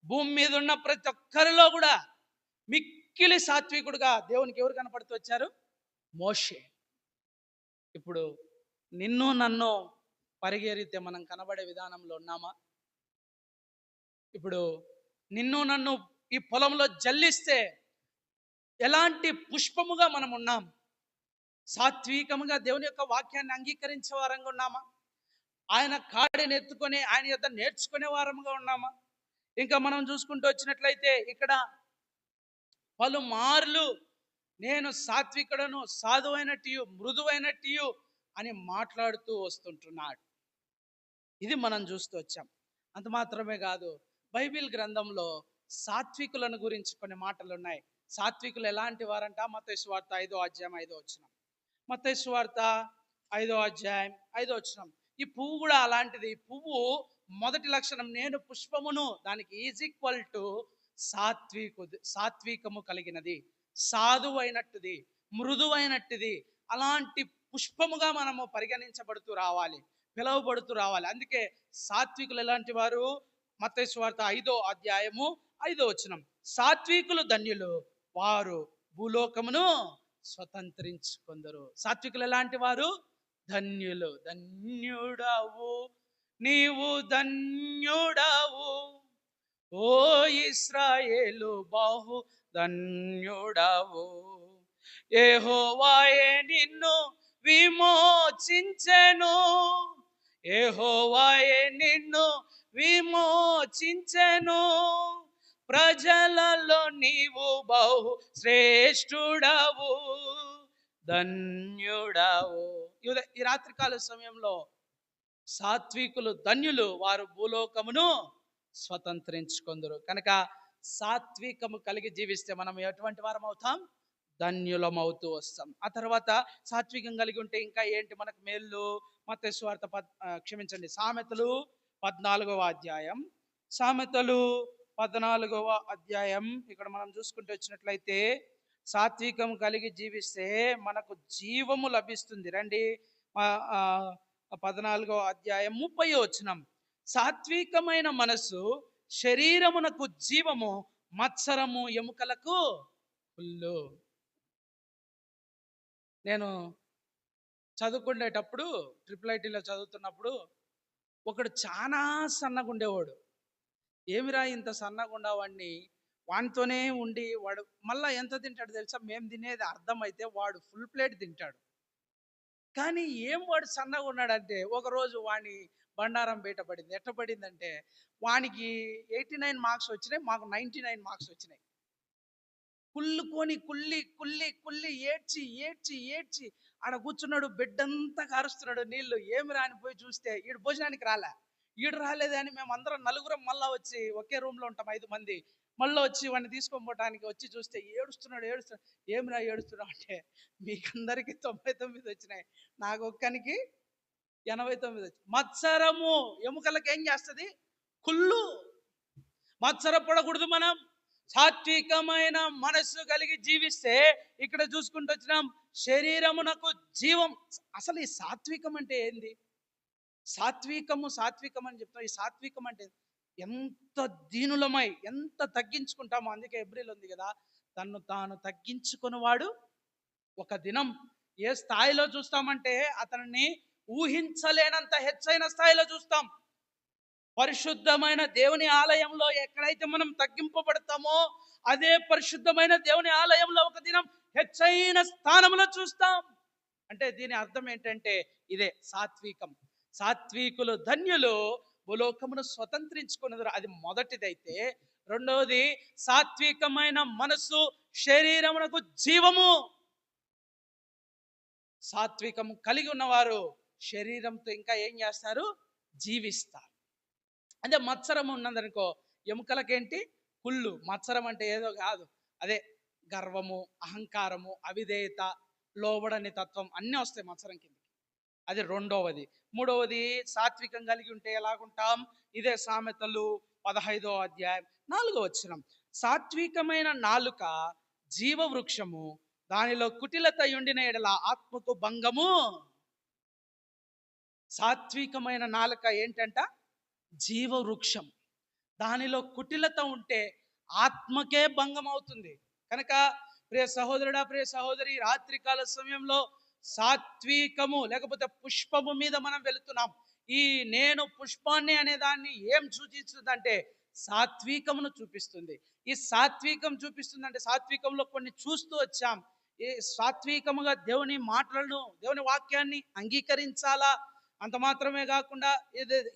భూమి మీద ఉన్న ప్రతి ఒక్కరిలో కూడా మిక్కిలి సాత్వికుడుగా దేవునికి ఎవరు కనపడుతూ వచ్చారు? మోషే. ఇప్పుడు నిన్ను నన్ను పరిగెరితే మనం కనబడే విధానంలో ఉన్నామా? ఇప్పుడు నిన్ను నన్ను ఈ పొలంలో జల్లిస్తే ఎలాంటి పుష్పముగా మనం ఉన్నాం? సాత్వికముగా దేవుని యొక్క వాక్యాన్ని అంగీకరించే వారంగా ఉన్నామా? ఆయన కాడిని ఎత్తుకొని ఆయన యొద్ద నేర్చుకునే వారముగా ఉన్నామా? ఇంకా మనం చూసుకుంటూ వచ్చినట్లయితే ఇక్కడ పలుమార్లు నేను సాత్వికుడను, సాధువైనట్టు, మృదువైనట్టు అని మాట్లాడుతూ వస్తుంటున్నాడు. ఇది మనం చూస్తూ వచ్చాం. అంత మాత్రమే కాదు, బైబిల్ గ్రంథంలో సాత్వికులను గురించి కొన్ని మాటలు ఉన్నాయి. సాత్వికులు ఎలాంటి వారంట? మత్తయి సువార్త 5వ అధ్యాయం 5వ వచనం. మత్తయి సువార్త 5వ అధ్యాయం 5వ వచనం. ఈ పువ్వు కూడా అలాంటిది. ఈ పువ్వు మొదటి లక్షణం, నేను పుష్పమును, దానికి ఈజ్ ఈక్వల్ టు సాత్వికము కలిగినది, సాధువైనట్టుది, మృదువైనట్టుది. అలాంటి పుష్పముగా మనము పరిగణించబడుతూ రావాలి, పిలువబడుతూ రావాలి. అందుకే సాత్వికులు ఎలాంటి వారు? మత్తయి సువార్త 5వ అధ్యాయము 5వ వచనం. సాత్వికులు ధన్యులు, వారు భూలోకమును స్వతంత్రించుకొందరు. సాత్వికులు ఎలాంటి వారు? ధన్యులు. ధన్యుడవు నీవు, ధన్యుడవు ఓ ఇశ్రాయేలు, బహు ధన్యుడవు. యెహోవాయే నిన్ను విమోచించెను, యెహోవాయే నిన్ను విమోచించెను. ప్రజలలో నీవు బహు శ్రేష్ఠుడవు, ధన్యుడవు. ఈ రాత్రికాల సమయంలో సాత్వికులు ధన్యులు, వారు భూలోకమును స్వతంత్రించుకొందరు. కనుక సాత్వికము కలిగి జీవిస్తే మనం ఎటువంటి వారం అవుతాం? ధన్యులం అవుతూ వస్తాం. ఆ తర్వాత సాత్వికం కలిగి ఉంటే ఇంకా ఏంటి మనకు మేలు? మత్తయి సువార్త క్షమించండి, సామెతలు 14వ అధ్యాయం. సామెతలు 14వ అధ్యాయం ఇక్కడ మనం చూసుకుంటూ వచ్చినట్లయితే, సాత్వికం కలిగి జీవిస్తే మనకు జీవము లభిస్తుంది. రండి, 14వ అధ్యాయం 30వ వచనం. సాత్వికమైన మనసు శరీరమునకు జీవము, మత్సరము ఎముకలకు పుల్లు. నేను చదువుకునేటప్పుడు, IIITలో చదువుతున్నప్పుడు ఒకడు చాలా సన్నగా ఉండేవాడు. ఏమిరా ఇంత సన్నగా ఉండేవాడిని, వానితోనే ఉండి వాడు మళ్ళీ ఎంత తింటాడు తెలుసా? మేము తినేది అర్థమైతే వాడు ఫుల్ ప్లేట్ తింటాడు. కానీ ఏం వాడు సన్నగా ఉన్నాడంటే, ఒకరోజు వాని బండారం బయటపడింది. ఎట్ట పడిందంటే, వానికి 89 మార్క్స్ వచ్చినాయి, మాకు 99 మార్క్స్ వచ్చినాయి. కుళ్ళుకొని కుళ్ళి కుళ్ళి కుళ్ళి ఏడ్చి ఏడ్చి ఏడ్చి ఆడ కూర్చున్నాడు. బిడ్డంతా కారుస్తున్నాడు నీళ్లు. ఏమి రానిపోయి చూస్తే ఈడు భోజనానికి ఈడు రాలేదని మేము అందరం నలుగురం మళ్ళా వచ్చి, ఒకే రూమ్లో ఉంటాం 5 మంది, మళ్ళీ వచ్చి వాడిని తీసుకొని పోవడానికి వచ్చి చూస్తే ఏడుస్తున్నాడు. ఏమిరా ఏడుస్తున్నావు అంటే, మీకందరికి 99 వచ్చినాయి, నాకు ఒక్కనికి 89 వచ్చి. మత్సరము ఎముకలకు ఏం చేస్తుంది? కుళ్ళు. మత్సరపడకూడదు మనం. సాత్వికమైన మనస్సు కలిగి జీవిస్తే, ఇక్కడ చూసుకుంటూ వచ్చినాం, శరీరమునకు జీవం. అసలు ఈ సాత్వికం అంటే ఏంది? సాత్వికం అని చెప్తాం. ఈ సాత్వికం అంటే ఎంత దీనులమై ఎంత తగ్గించుకుంటామో. అందుకే ఎబ్రిల్ ఉంది కదా, తన్ను తాను తగ్గించుకున్నవాడు ఒక దినం ఏ స్థాయిలో చూస్తామంటే, అతనిని ఊహించలేనంత హెచ్చైన స్థాయిలో చూస్తాం. పరిశుద్ధమైన దేవుని ఆలయంలో ఎక్కడైతే మనం తగ్గింపబడతామో, అదే పరిశుద్ధమైన దేవుని ఆలయంలో ఒక దినం హెచ్చైన స్థానంలో చూస్తాం. అంటే దీని అర్థం ఏంటంటే ఇదే సాత్వికం. సాత్వికులు ధన్యులు, భూలోకమును స్వతంత్రించుకున్నది. అది మొదటిదైతే, రెండవది సాత్వికమైన మనసు శరీరమునకు జీవము. సాత్వికం కలిగి ఉన్నవారు శరీరంతో ఇంకా ఏం చేస్తారు? జీవిస్తారు. అదే మత్సరం ఉన్నదనుకో, ఎముకలకేంటి? కుళ్ళు. మత్సరం అంటే ఏదో కాదు, అదే గర్వము, అహంకారము, అవిధేయత, లోబడని తత్వం అన్నీ వస్తాయి మత్సరం కిందకి. అది రెండవది. మూడవది, సాత్వికం కలిగి ఉంటే ఎలాగుంటాం? ఇదే సామెతలు 15వ అధ్యాయం 4వ వచనం. సాత్వికమైన నాలుక జీవవృక్షము, దానిలో కుటిలత ఉండిన ఎడల ఆత్మకు భంగము. సాత్వికమైన నాలుక ఏంటంట? జీవవృక్షం. దానిలో కుటిలత ఉంటే ఆత్మకే భంగం అవుతుంది. కనుక ప్రియ సహోదరుడా, ప్రియ సహోదరి, రాత్రికాల సమయంలో సాత్వికము లేకపోతే పుష్పము మీద మనం వెళుతున్నాం. ఈ నేను పుష్పాన్ని అనే దాన్ని ఏం సూచిస్తుందంటే సాత్వికమును చూపిస్తుంది. ఈ సాత్వికం చూపిస్తుంది అంటే, సాత్వికంలో కొన్ని చూస్తూ వచ్చాం. ఈ సాత్వికముగా దేవుని మాటలను, దేవుని వాక్యాన్ని అంగీకరించాలా. అంత మాత్రమే కాకుండా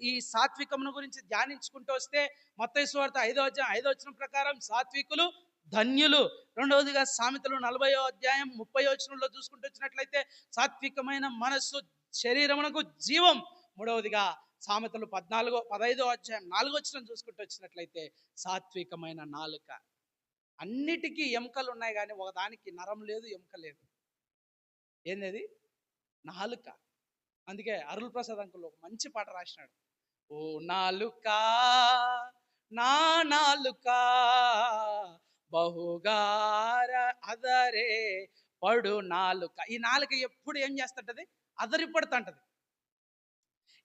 ఈ సాత్వికమును గురించి ధ్యానించుకుంటూ వస్తే, మత్తయి సువార్త 5వ అధ్యాయం 5వ వచనం ప్రకారం సాత్వికులు ధన్యులు. రెండవదిగా సామెతలు 40వ అధ్యాయం 30వ వచనంలో చూసుకుంటూ వచ్చినట్లయితే, సాత్వికమైన మనస్సు శరీరమునకు జీవం. మూడవదిగా సామెతలు 15వ అధ్యాయం 4వ వచనం చూసుకుంటూ వచ్చినట్లయితే, సాత్వికమైన నాలుక. అన్నిటికీ ఎముకలు ఉన్నాయి కానీ ఒకదానికి నరం లేదు, ఎముక లేదు. ఏంది? నాలుక. అందుకే అరుల్ ప్రసాద్ అంకుల్ ఒక మంచి పాట రాసినాడు. ఓ నాలుక నా నాలుక బహుగార అదరే పడు నాలుక. ఈ నాలుక ఎప్పుడు ఏం చేస్తుంటది? అదరి పడుతుంటది.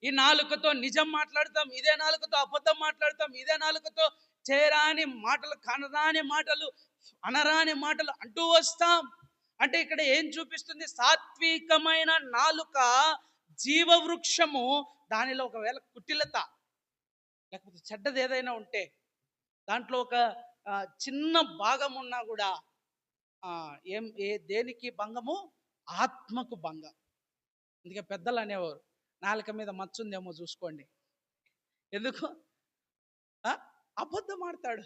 ఈ నాలుకతో నిజం మాట్లాడతాం, ఇదే నాలుకతో అబద్ధం మాట్లాడతాం, ఇదే నాలుకతో చేరాని మాటలు, కనరాని మాటలు, అనరాని మాటలు అంటూ వస్తాం. అంటే ఇక్కడ ఏం చూపిస్తుంది? సాత్వికమైన నాలుక జీవవృక్షము. దానిలో ఒకవేళ కుటిలత లేకపోతే చెడ్డది ఏదైనా ఉంటే, దాంట్లో ఒక చిన్న భాగం ఉన్నా కూడా దేనికి భంగము? ఆత్మకు భంగం. అందుకే పెద్దలు అనేవారు, నాలుక మీద మచ్చుందేమో చూసుకోండి. ఎందుకు? అబద్ధం ఆడతాడు.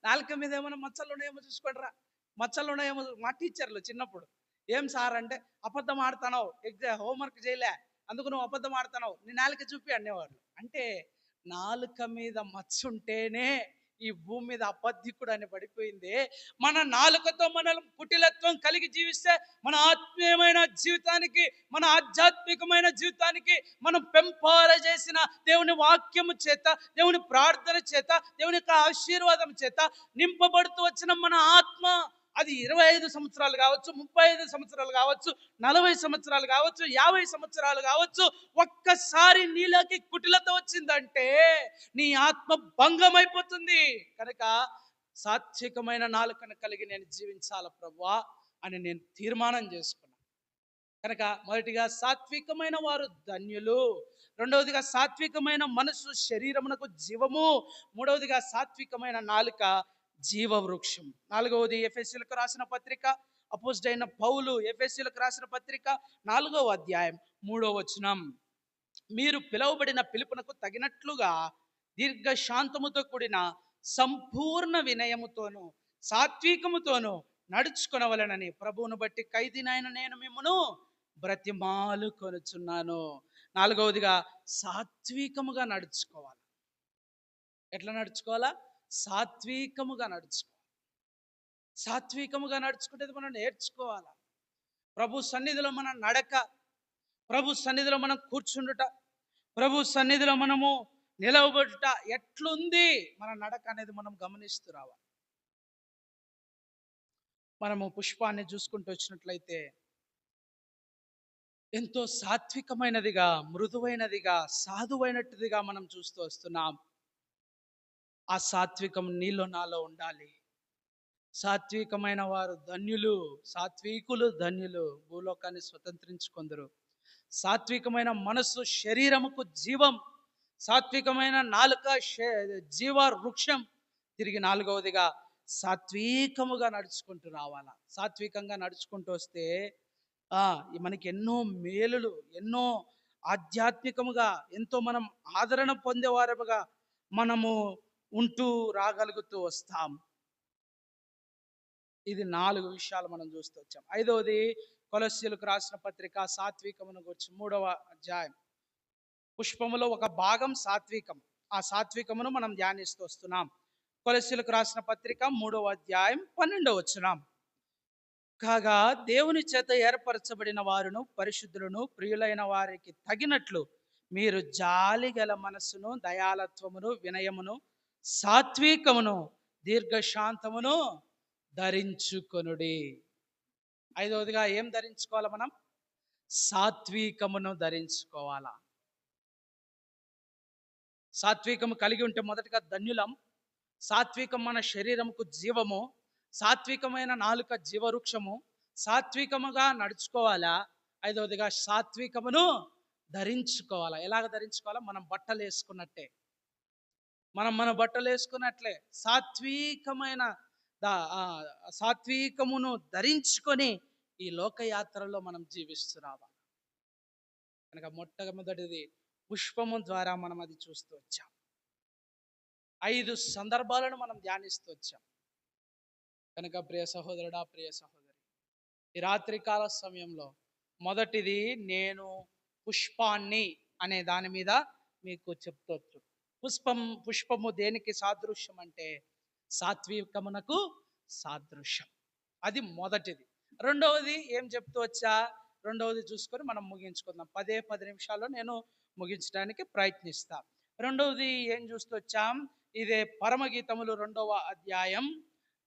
నాలుక మీద ఏమైనా మచ్చలు ఉన్నాయేమో చూసుకోండి రా, మచ్చలు ఉన్నాయేమో. మా టీచర్లు చిన్నప్పుడు, ఏం సార్ అంటే, అబద్ధం ఆడుతున్నావు, హోంవర్క్ చేయలే, అందుకు నువ్వు అబద్ధం ఆడుతున్నావు, నీ నాలుక చూపి అనేవాళ్ళు. అంటే నాలుక మీద మచ్చ ఉంటేనే ఈ భూమి మీద అబద్ధికుడు అని పడిపోయింది. మన నాలుకతో మనం కుటిలత్వం కలిగి జీవిస్తే మన ఆత్మీయమైన జీవితానికి, మన ఆధ్యాత్మికమైన జీవితానికి మనం పెంపార చేసిన దేవుని వాక్యము చేత, దేవుని ప్రార్థన చేత, దేవుని యొక్క ఆశీర్వాదం చేత నింపబడుతూ వచ్చిన మన ఆత్మ, అది 25 సంవత్సరాలు కావచ్చు, 35 సంవత్సరాలు కావచ్చు, 40 సంవత్సరాలు కావచ్చు, 50 సంవత్సరాలు కావచ్చు, ఒక్కసారి నీలోకి కుటిలత వచ్చిందంటే నీ ఆత్మ భంగమైపోతుంది. కనుక సాత్వికమైన నాలుకను కలిగి నేను జీవించాల ప్రభువా అని నేను తీర్మానం చేసుకున్నాను. కనుక మొదటిగా సాత్వికమైన వారు ధన్యులు, రెండవదిగా సాత్వికమైన మనసు శరీరమునకు జీవము, మూడవదిగా సాత్వికమైన నాలుక జీవవృక్షం. నాలుగవది ఎఫెసీయులకు రాసిన పత్రిక, అపోస్తలుడైన పౌలు ఎఫెసీయులకు రాసిన పత్రిక 4వ అధ్యాయం 3వ వచనం, మీరు పిలువబడిన పిలుపునకు తగినట్లుగా దీర్ఘ శాంతముతో కూడిన సంపూర్ణ వినయముతోను సాత్వికముతోను నడుచుకొనవలెనని ప్రభువును బట్టి ఖైదీనైన నేను మిమ్మును బ్రతిమాలు కొనుచున్నాను. నాలుగవదిగా సాత్వికముగా నడుచుకోవాలి. ఎట్లా నడుచుకోవాలా? సాత్వికముగా నడుచుకోవాలి. సాత్వికముగా నడుచుకుంటే మనం నేర్చుకోవాలా. ప్రభు సన్నిధిలో మన నడక, ప్రభు సన్నిధిలో మనం కూర్చుండుట, ప్రభు సన్నిధిలో మనము నిలవబడుట ఎట్లుంది మన నడక అనేది మనం గమనిస్తూ రావాలి. మనము పుష్పాన్ని చూసుకుంటూ వచ్చినట్లయితే ఎంతో సాత్వికమైనదిగా, మృదువైనదిగా, సాధువైనట్టుదిగా మనం చూస్తూ వస్తున్నాం. ఆ సాత్వికం నీలో నాలో ఉండాలి. సాత్వికమైన వారు ధన్యులు, సాత్వికులు ధన్యులు, భూలోకాన్ని స్వతంత్రించుకొందరు. సాత్వికమైన మనస్సు శరీరముకు జీవం, సాత్వికమైన నాలుక జీవ వృక్షం. తిరిగి నాలుగవదిగా సాత్వికముగా నడుచుకుంటూ రావాలా. సాత్వికంగా నడుచుకుంటూ వస్తే మనకి ఎన్నో మేలులు, ఎన్నో ఆధ్యాత్మికముగా ఎంతో మనం ఆదరణ పొందేవారుగా మనము ఉంటూ రాగలుగుతూ వస్తాం. ఇది 4 విషయాలు మనం చూస్తూ వచ్చాం. ఐదవది కొలస్సీయులకు రాసిన పత్రిక సాత్వికమును గురించి 3వ అధ్యాయం. పుష్పములో ఒక భాగం సాత్వికం. ఆ సాత్వికమును మనం ధ్యానిస్తూ వస్తున్నాం. కొలస్సీయులకు రాసిన పత్రిక 3వ అధ్యాయం 12వ వచనం, కాగా దేవుని చేత ఏర్పరచబడిన వారును పరిశుద్ధులను ప్రియులైన వారికి తగినట్లు మీరు జాలి గల మనస్సును, దయాలత్వమును, వినయమును, సాత్వికమును, దీర్ఘశాంతమును ధరించుకొనుడి. ఐదవదిగా ఏం ధరించుకోవాలి? మనం సాత్వికమును ధరించుకోవాలా. సాత్వికము కలిగి ఉంటే మొదటగా ధన్యులం. సాత్వికం మన శరీరముకు జీవము, సాత్వికమైన నాలుక జీవవృక్షము, సాత్వికముగా నడుచుకోవాలా. ఐదవదిగా సాత్వికమును ధరించుకోవాలా. ఎలాగ ధరించుకోవాలా? మనం బట్టలు వేసుకున్నట్టే, మన బట్టలు వేసుకున్నట్లే సాత్వికమైన సాత్వికమును ధరించుకొని ఈ లోకయాత్రలో మనం జీవిస్తూ రావాలి. కనుక మొట్టమొదటిది పుష్పము ద్వారా మనం అది చూస్తూ వచ్చాం. 5 సందర్భాలను మనం ధ్యానిస్తూ వచ్చాం. కనుక ప్రియ సహోదరుడా, ప్రియ సహోదరి, ఈ రాత్రికాల సమయంలో మొదటిది నేను పుష్పాన్ని అనే దాని మీద మీకు చెప్తూ, పుష్పము దేనికి సాదృశ్యం అంటే సాత్వికమునకు సాదృశ్యం. అది మొదటిది. రెండవది ఏం చెప్తూ వచ్చా? రెండవది చూసుకొని మనం ముగించుకుందాం. 10 నిమిషాల్లో నేను ముగించడానికి ప్రయత్నిస్తా. రెండవది ఏం చూస్తూ వచ్చాం? ఇదే పరమగీతములు 2వ అధ్యాయం.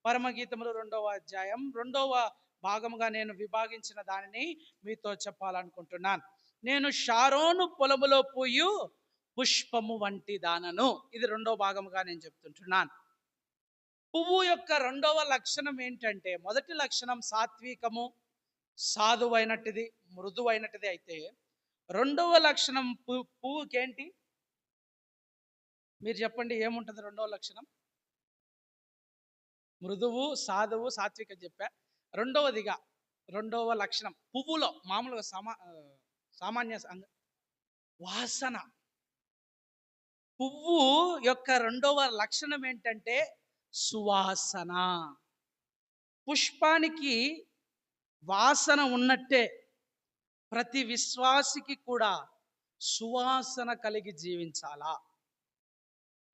పరమగీతములు 2వ అధ్యాయం 2వ భాగముగా నేను విభాగించిన దానిని మీతో చెప్పాలనుకుంటున్నాను. నేను షారోను పొలములో పూయు పుష్పము వంటి దానను. ఇది 2వ భాగముగా నేను చెప్తుంటున్నాను. పువ్వు యొక్క రెండవ లక్షణం ఏంటంటే, మొదటి లక్షణం సాత్వికము, సాధువైనటిది, మృదువైనటిది అయితే, రెండవ లక్షణం పువ్వుకేంటి? మీరు చెప్పండి, ఏముంటుంది రెండవ లక్షణం? మృదువు, సాధువు, సాత్విక చెప్పా. రెండవదిగా రెండవ లక్షణం పువ్వులో మామూలుగా సామాన్య వాసన. పువ్వు యొక్క రెండవ లక్షణం ఏంటంటే సువాసన. పుష్పానికి వాసన ఉన్నట్టే ప్రతి విశ్వాసికి కూడా సువాసన కలిగి జీవించాలా.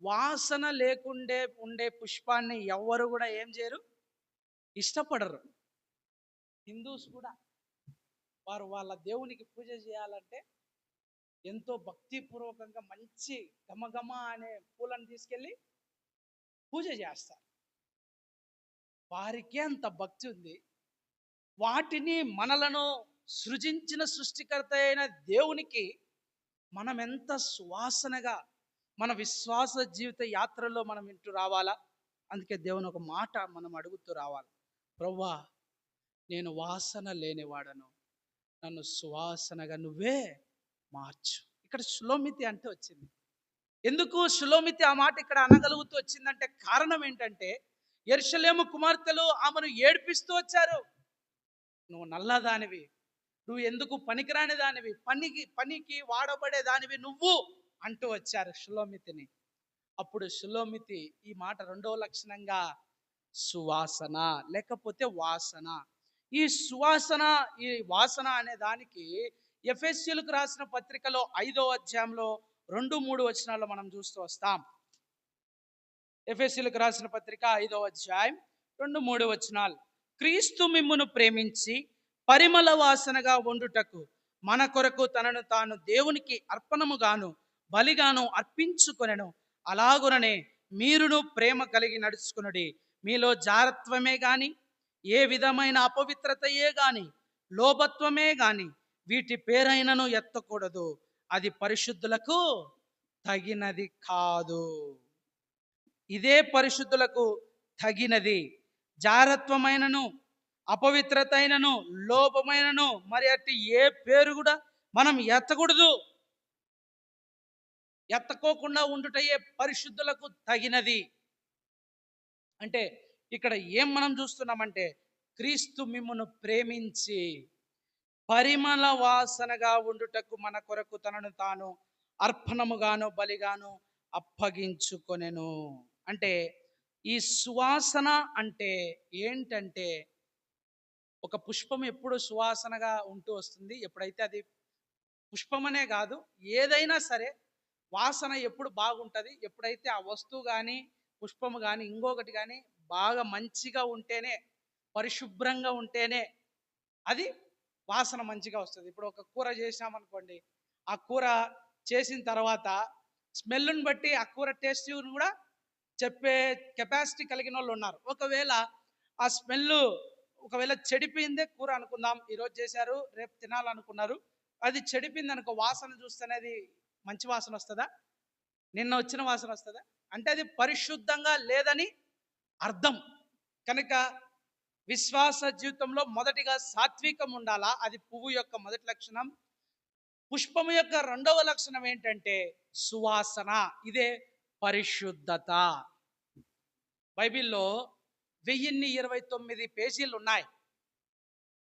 వాసన లేకుండే ఉండే పుష్పాన్ని ఎవ్వరు కూడా ఏం చేయరు, ఇష్టపడరు. హిందూస్ కూడా వారు వాళ్ళ దేవునికి పూజ చేయాలంటే ఎంతో భక్తిపూర్వకంగా మంచి గమగమ అనే పూలను తీసుకెళ్ళి పూజ చేస్తారు. వారికే అంత భక్తి ఉంది. వాటిని మనలను సృజించిన సృష్టికర్త అయిన దేవునికి మనం ఎంత సువాసనగా మన విశ్వాస జీవిత యాత్రలో మనం వింటూ రావాలా. అందుకే దేవుని ఒక మాట మనం అడుగుతూ రావాలి, ప్రభువా నేను వాసన లేనివాడను, నన్ను సువాసనగా నువ్వే మార్చు. ఇక్కడ షులోమితి అంటే వచ్చింది. ఎందుకు షులోమితి ఆ మాట ఇక్కడ అనగలుగుతూ వచ్చిందంటే కారణం ఏంటంటే, యెరూషలేము కుమార్తెలు ఆమెను ఏడిపిస్తూ వచ్చారు. నువ్వు నల్లదానివి, నువ్వు ఎందుకు పనికిరాని దానివి, పనికి వాడబడే దానివి నువ్వు అంటూ వచ్చారు షులోమితిని. అప్పుడు షులోమితి ఈ మాట రెండవ లక్షణంగా సువాసన లేకపోతే వాసన. ఈ సువాసన, ఈ వాసన అనే దానికి ఎఫెసీయులకు రాసిన పత్రికలో 5వ అధ్యాయంలో 2-3 వచనాల్లో మనం చూస్తూ వస్తాం. ఎఫెసీయులకు రాసిన పత్రిక 5వ అధ్యాయం 2-3 వచనాలు. క్రీస్తు మిమ్మును ప్రేమించి పరిమళ వాసనగా ఉండుటకు మన కొరకు తనను తాను దేవునికి అర్పణముగాను బలిగాను అర్పించుకొనెను. అలాగుననే మీరును ప్రేమ కలిగి నడుచుకునుడి. మీలో జారత్వమే గాని, ఏ విధమైన అపవిత్రతయే గాని, లోభత్వమే గాని వీటి పేరైనను ఎత్తకూడదు. అది పరిశుద్ధులకు తగినది కాదు. ఇదే పరిశుద్ధులకు తగినది. జారత్వమైనను, అపవిత్రత అయినను, లోభమైనను మరి అట్టి ఏ పేరు కూడా మనం ఎత్తకూడదు. ఎత్తకోకుండా ఉండుటయే పరిశుద్ధులకు తగినది. అంటే ఇక్కడ ఏం మనం చూస్తున్నామంటే, క్రీస్తు మిమ్మును ప్రేమించి పరిమళ వాసనగా ఉండుటకు మన కొరకు తనను తాను అర్పణముగాను బలిగాను అప్పగించుకొనెను. అంటే ఈ సువాసన అంటే ఏంటంటే, ఒక పుష్పం ఎప్పుడు సువాసనగా ఉంటూ వస్తుంది, ఎప్పుడైతే అది పుష్పమనే కాదు ఏదైనా సరే వాసన ఎప్పుడు బాగుంటుంది, ఎప్పుడైతే ఆ వస్తువు కానీ పుష్పము కానీ ఇంకొకటి కానీ బాగా మంచిగా ఉంటేనే, పరిశుభ్రంగా ఉంటేనే అది వాసన మంచిగా వస్తుంది. ఇప్పుడు ఒక కూర చేసామనుకోండి, ఆ కూర చేసిన తర్వాత స్మెల్ని బట్టి ఆ కూర టేస్ట్ కూడా చెప్పే కెపాసిటీ కలిగిన వాళ్ళు ఉన్నారు. ఒకవేళ ఆ స్మెల్ ఒకవేళ చెడిపోయిందే కూర అనుకుందాం, ఈరోజు చేశారు రేపు తినాలనుకున్నారు, అది చెడిపోయింది అనుకో, వాసన చూస్తేనే అది మంచి వాసన వస్తుందా, నిన్న వచ్చిన వాసన వస్తుందా? అంటే అది పరిశుద్ధంగా లేదని అర్థం. కనుక విశ్వాస జీవితంలో మొదటిగా సాత్వికం ఉండాలా, అది పువ్వు యొక్క మొదటి లక్షణం. పుష్పము యొక్క రెండవ లక్షణం ఏంటంటే సువాసన, ఇదే పరిశుద్ధత. బైబిల్లో 1029 పేజీలు ఉన్నాయి.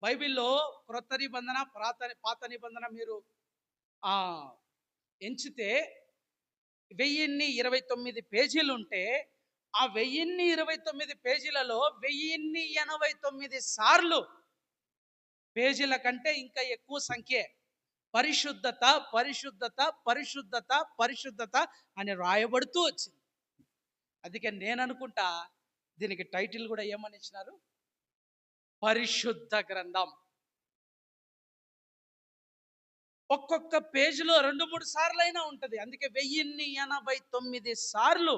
బైబిల్లో క్రొత్త నిబంధన, పాత నిబంధన మీరు ఎంచితే 1029 పేజీలు ఉంటే, ఆ 1029 పేజీలలో 1089 సార్లు పేజీల కంటే ఇంకా ఎక్కువ సంఖ్య పరిశుద్ధత పరిశుద్ధత పరిశుద్ధత పరిశుద్ధత అని రాయబడుతూ వచ్చింది. అందుకే నేను అనుకుంటా దీనికి టైటిల్ కూడా ఏమని ఇచ్చినారు, పరిశుద్ధ గ్రంథం. ఒక్కొక్క పేజీలో 2-3 సార్లు అయినా ఉంటుంది. అందుకే 1089 సార్లు,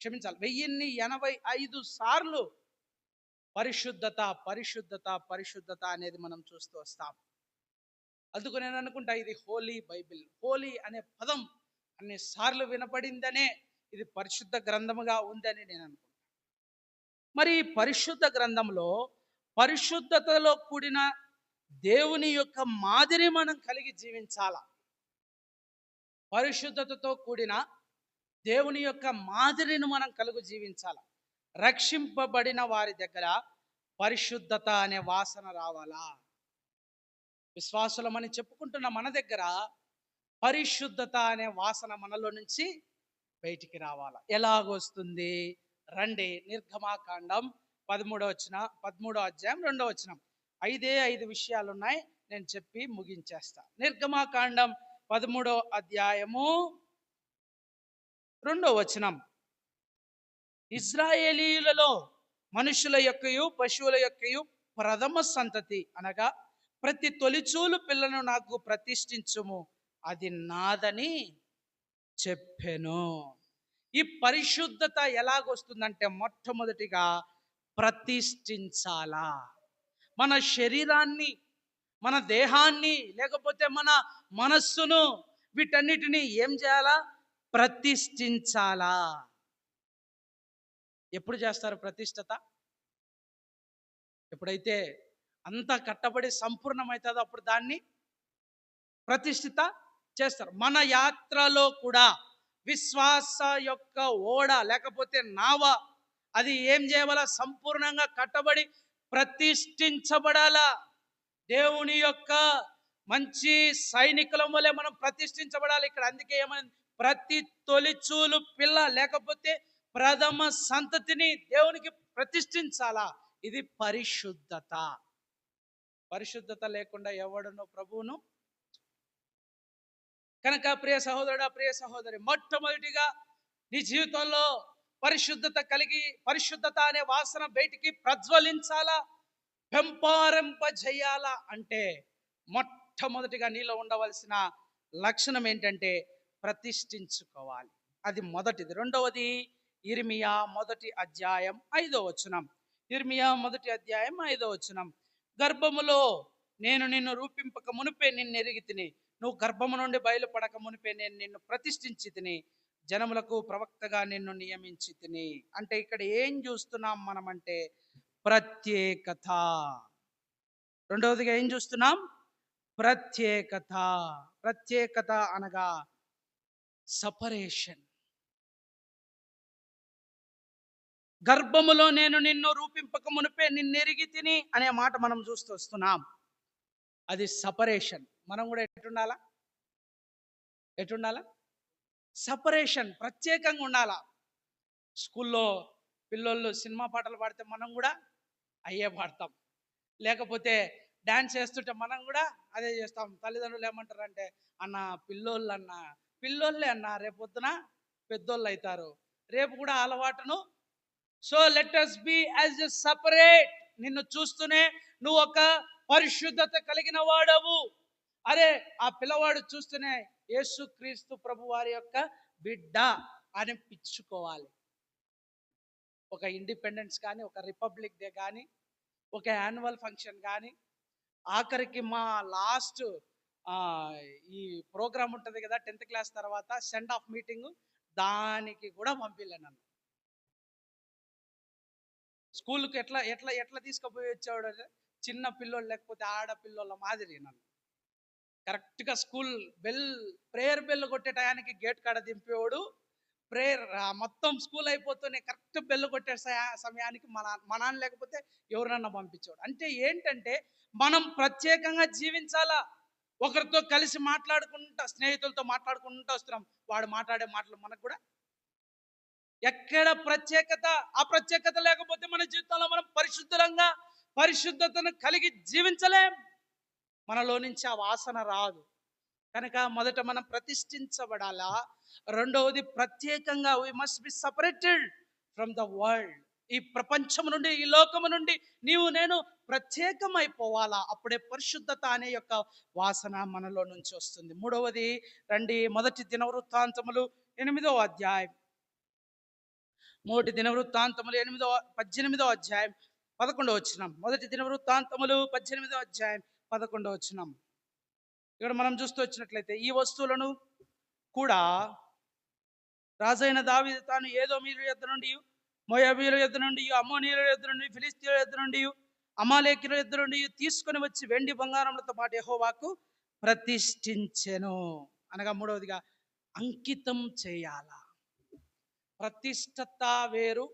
క్షమించాలి 1085 సార్లు పరిశుద్ధత పరిశుద్ధత పరిశుద్ధత అనేది మనం చూస్తూ వస్తాం. అందుకు నేను అనుకుంటా ఇది హోలీ బైబిల్. హోలీ అనే పదం అన్ని సార్లు వినపడిందనే ఇది పరిశుద్ధ గ్రంథముగా ఉందని నేను అనుకుంటా. మరి పరిశుద్ధ గ్రంథంలో పరిశుద్ధతలో కూడిన దేవుని యొక్క మాదిరి మనం కలిగి జీవించాల. పరిశుద్ధతతో కూడిన దేవుని యొక్క మాదిరిని మనం కలుగు జీవించాల. రక్షింపబడిన వారి దగ్గర పరిశుద్ధత అనే వాసన రావాలా? విశ్వాసులమని చెప్పుకుంటున్న మన దగ్గర పరిశుద్ధత అనే వాసన మనలో నుంచి బయటికి రావాలా? ఎలాగొస్తుంది? రండి, నిర్గమాకాండం 13వ అధ్యాయం 2వ వచనం. 5 విషయాలు ఉన్నాయి, నేను చెప్పి ముగించేస్తా. నిర్గమాకాండం 13వ అధ్యాయము 2వ వచనం. ఇశ్రాయేలీయులలో మనుషుల యొక్కయు పశువుల యొక్కయు ప్రథమ సంతతి అనగా ప్రతి తొలిచూలు పిల్లను నాకు ప్రతిష్ఠించుము, అది నాదని చెప్పెను. ఈ పరిశుద్ధత ఎలాగొస్తుందంటే మొట్టమొదటిగా ప్రతిష్ఠించాలా. మన శరీరాన్ని, మన దేహాన్ని, లేకపోతే మన మనస్సును, వీటన్నిటిని ఏం చేయాలా? ప్రతిష్ఠించాలా. ఎప్పుడు చేస్తారు ప్రతిష్ఠత? ఎప్పుడైతే అంతా కట్టబడి సంపూర్ణమవుతుందో అప్పుడు దాన్ని ప్రతిష్ఠిత చేస్తారు. మన యాత్రలో కూడా విశ్వాస యొక్క ఓడ లేకపోతే నావ, అది ఏం చేయాలా? సంపూర్ణంగా కట్టబడి ప్రతిష్ఠించబడాలా. దేవుని యొక్క మంచి సైనికుల వలె మనం ప్రతిష్ఠించబడాలి. ఇక్కడ అందుకే ఏమైంది? ప్రతి తొలిచూలు పిల్ల లేకపోతే ప్రథమ సంతతిని దేవునికి ప్రతిష్ఠించాలా. ఇది పరిశుద్ధత. పరిశుద్ధత లేకుండా ఎవడునో ప్రభువును. కనుక ప్రియ సహోదరుడా, ప్రియ సహోదరి, మొట్టమొదటిగా నీ జీవితంలో పరిశుద్ధత కలిగి, పరిశుద్ధత అనే వాసన బయటికి ప్రజ్వలించాలా, పెంపారింపజేయాలా అంటే మొట్టమొదటిగా నీలో ఉండవలసిన లక్షణం ఏంటంటే ప్రతిష్ఠించుకోవాలి. అది మొదటిది. రెండవది ఇర్మియా 1వ అధ్యాయం 5వ వచనం. ఇర్మియా 1వ అధ్యాయం 5వ వచనం. గర్భములో నేను నిన్ను రూపింపక మునిపే నిన్ను ఎరిగి తిని, నువ్వు గర్భము నుండి బయలుపడక మునిపే నేను నిన్ను ప్రతిష్ఠించి తిని, జనములకు ప్రవక్తగా నిన్ను నియమించి తిని. అంటే ఇక్కడ ఏం చూస్తున్నాం మనం అంటే ప్రత్యేకత. రెండవదిగా ఏం చూస్తున్నాం? ప్రత్యేకత. ప్రత్యేకత అనగా సపరేషన్. గర్భములో నేను నిన్ను రూపింపక మునిపే నిన్నెరిగి తిని అనే మాట మనం చూస్తూ వస్తున్నాం. అది సపరేషన్. మనం కూడా ఎటుండాలా? సపరేషన్, ప్రత్యేకంగా ఉండాలా. స్కూల్లో పిల్లోళ్ళు సినిమా పాటలు పాడితే మనం కూడా అయ్యే పాడతాం. లేకపోతే డ్యాన్స్ చేస్తుంటే మనం కూడా అదే చేస్తాం. తల్లిదండ్రులు ఏమంటారంటే, అన్న పిల్లోళ్ళే అన్న, రేపొద్దున పెద్దోళ్ళు అవుతారు, రేపు కూడా అలవాటును. So let us be as a separate. నిన్ను చూస్తూనే నువ్వు ఒక పరిశుద్ధత కలిగిన వాడవు. అరే, ఆ పిల్లవాడు చూస్తూనే యేసుక్రీస్తు ప్రభు వారి యొక్క బిడ్డ అనిపించుకోవాలి. ఒక ఇండిపెండెన్స్ కానీ, ఒక రిపబ్లిక్ డే కానీ, ఒక యాన్యువల్ ఫంక్షన్ కానీ, ఆఖరికి మా లాస్ట్ ఈ ప్రోగ్రామ్ ఉంటుంది కదా 10th క్లాస్ తర్వాత సెండ్ ఆఫ్ మీటింగ్, దానికి కూడా పంపిలే నన్ను. స్కూల్కి ఎట్లా ఎట్లా ఎట్లా తీసుకుపోయి వచ్చేవాడు? చిన్న పిల్లోళ్ళు లేకపోతే ఆడపిల్లోళ్ళ మాదిరి నన్ను కరెక్ట్గా స్కూల్ ప్రేయర్ బెల్ కొట్టే టయానికి గేట్ కాడ దింపేవాడు. ప్రేయర్ మొత్తం స్కూల్ అయిపోతూనే కరెక్ట్ బెల్ కొట్టే సమయానికి మా నాన్న లేకపోతే ఎవరినన్నా పంపించేవాడు. అంటే ఏంటంటే మనం ప్రత్యేకంగా జీవించాలా. ఒకరితో కలిసి మాట్లాడుకుంటా, స్నేహితులతో మాట్లాడుకుంటూ వస్తున్నాం, వాడు మాట్లాడే మాటలు మనకు కూడా ఎక్కడ ప్రత్యేకత. ఆ ప్రత్యేకత లేకపోతే మన జీవితంలో మనం పరిశుద్ధతను కలిగి జీవించలేం. మనలో నుంచి ఆ వాసన రాదు. కనుక మొదట మనం ప్రతిష్ఠించబడాలా. రెండవది ప్రత్యేకంగా we must be separated from the world. ఈ ప్రపంచం నుండి, ఈ లోకము నుండి నీవు నేను ప్రత్యేకమైపోవాలా. అప్పుడే పరిశుద్ధత అనే యొక్క వాసన మనలో నుంచి వస్తుంది. మూడవది రండి, మొదటి దినవృత్తాంతములు 8వ అధ్యాయం. 18వ అధ్యాయం 11వ వచనం. మొదటి దినవృత్తాంతములు 18వ అధ్యాయం 11వ వచనం. ఇక్కడ మనం చూస్తూ వచ్చినట్లయితే ఈ వస్తువులను కూడా రాజైన దావీదు తాను ఏదోమీయుల యొద్ద నుండి మోయాబీయుల యొద్ద నుండి, అమ్మోనీయుల యొద్ద నుండి, ఫిలిస్తీయుల యొద్ద నుండి, అమాలేకీయుల యొద్ద నుండి తీసుకొని వచ్చి వెండి బంగారములతో పాటు యెహోవాకు ప్రతిష్ఠించెను. అనగా మూడవదిగా అంకితం చేయాల. ప్రతిష్టత వేరు,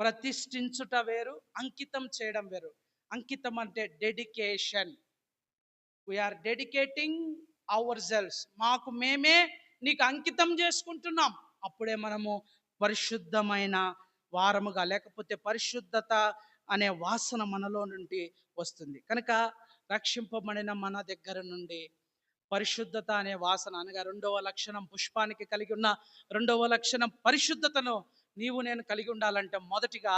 ప్రతిష్ఠించుట వేరు, అంకితం చేయడం వేరు. అంకితం అంటే dedication. We are dedicating our selves. మాకు మేమే నీకు అంకితం చేసుకుంటున్నాం. అప్పుడే మనము పరిశుద్ధమైన వారముగా, లేకపోతే పరిశుద్ధత అనే వాసన మనలో నుండి వస్తుంది. కనుక రక్షింపబడిన మన దగ్గర నుండి పరిశుద్ధత అనే వాసన, అనగా రెండవ లక్షణం, పుష్పానికి కలిగి ఉన్న రెండవ లక్షణం పరిశుద్ధతను నీవు నేను కలిగి ఉండాలంటే మొదటిగా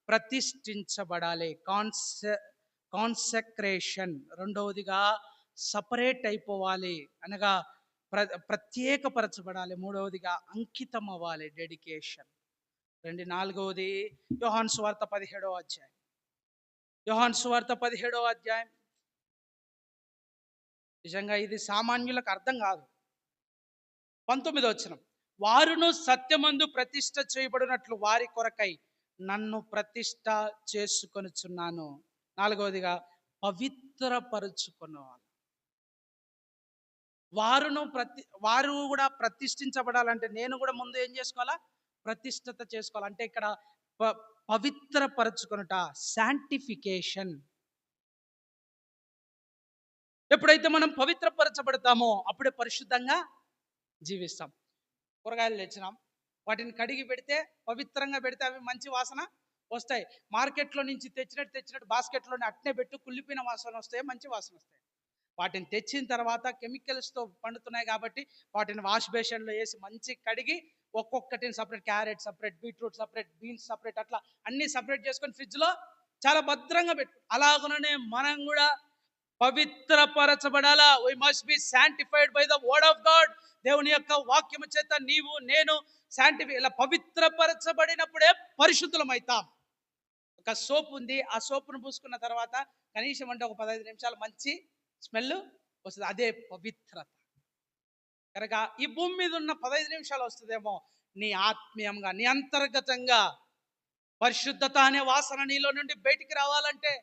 ప్రతిష్ఠించబడాలి, కాన్సెక్రేషన్. రెండవదిగా సపరేట్ అయిపోవాలి, అనగా ప్రత్యేకపరచబడాలి. మూడవదిగా అంకితం అవ్వాలి, డెడికేషన్. నాలుగవది యోహాను సువార్త 17వ అధ్యాయం. యోహాను సువార్త 17వ అధ్యాయం. నిజంగా ఇది సామాన్యులకు అర్థం కాదు. 19వ వచనం, వారును సత్యమందు ప్రతిష్ఠ చేయబడినట్లు వారి కొరకై నన్ను ప్రతిష్ఠ చేసుకొనుచున్నాను. నాలుగవదిగా పవిత్రపరుచుకునేవాళ్ళు. వారు కూడా ప్రతిష్ఠించబడాలంటే నేను కూడా ముందు ఏం చేసుకోవాలా? ప్రతిష్ఠత చేసుకోవాలి. అంటే ఇక్కడ పవిత్రపరచుకొనుట, శాంటిఫికేషన్. ఎప్పుడైతే మనం పవిత్రపరచబడతామో అప్పుడే పరిశుద్ధంగా జీవిస్తాం. కూరగాయలు తెచ్చినాం, వాటిని కడిగి పెడితే, పవిత్రంగా పెడితే అవి మంచి వాసన వస్తాయి. మార్కెట్లో నుంచి తెచ్చినట్టు బాస్కెట్లోనే అట్నే పెట్టు, కుళ్ళిపోయిన వాసన వస్తాయి, మంచి వాసన వస్తాయి. వాటిని తెచ్చిన తర్వాత కెమికల్స్తో పండుతున్నాయి కాబట్టి వాటిని వాష్ బేషన్లో వేసి మంచి కడిగి ఒక్కొక్కటిని separate, carrot separate, beetroot separate, beans separate, అట్లా అన్ని సపరేట్ చేసుకొని ఫ్రిడ్జ్లో చాలా భద్రంగా పెట్టు. అలాగనే మనం కూడా పవిత్రపరచబడాలా. We must be sanctified by the word of God. దేవుని యొక్క వాక్యము చేత నీవు నేను ఇలా పవిత్రపరచబడినప్పుడే పరిశుద్ధులం అవుతాం. ఒక సోప్ ఉంది, ఆ సోపును పూసుకున్న తర్వాత కనీసం అంటే ఒక 15 నిమిషాలు మంచి స్మెల్ వస్తుంది. అదే పవిత్రత. కనుక ఈ భూమి మీద ఉన్న 15 నిమిషాలు వస్తుందేమో, నీ ఆత్మీయంగా, నీ అంతర్గతంగా పరిశుద్ధత అనే వాసన నీలో నుండి బయటికి రావాలంటే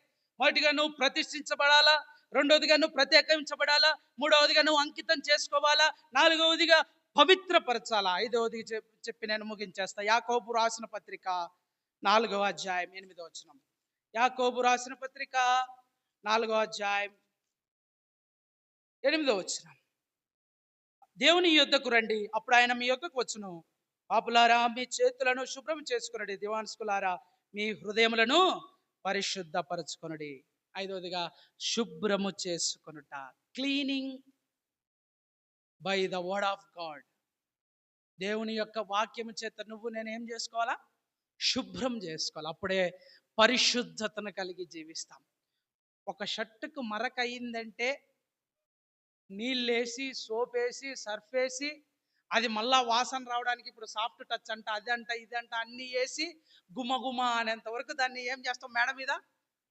మొదటిగా నువ్వు ప్రతిష్ఠించబడాలా, రెండవదిగా నువ్వు ప్రత్యేకించబడాలా, మూడవదిగా నువ్వు అంకితం చేసుకోవాలా, నాలుగవదిగా పవిత్రపరచాలా, ఐదవది చెప్పి నేను ముగించేస్తా. యాకోబు రాసిన పత్రిక 4వ అధ్యాయం 8వ వచనం. యాకోబు రాసిన పత్రిక 4వ అధ్యాయం 8వ వచనం. దేవుని యొద్దకు రండి, అప్పుడు ఆయన మీ యొద్దకు వచ్చును. పాపులారా, మీ చేతులను శుభ్రం చేసుకునడి, దివాన్స్కులారా మీ హృదయములను పరిశుద్ధపరచుకొనుడి. ఐదవదిగా శుభ్రము చేసుకొనుట, cleaning by the word of God. దేవుని యొక్క వాక్యము చేత నువ్వు నేను ఏం చేసుకోవాలా? శుభ్రం చేసుకోవాలి. అప్పుడే పరిశుద్ధతను కలిగి జీవిస్తాం. ఒక షర్టుకు మరక అయిందంటే నీళ్ళేసి, సోపేసి, సర్ఫ్ వేసి, అది మళ్ళా వాసన రావడానికి ఇప్పుడు సాఫ్ట్ టచ్ అంట, అదంట ఇదంట అన్నీ వేసి గుమగుమ అనేంత వరకు దాన్ని ఏం చేస్తాం? మేడ మీద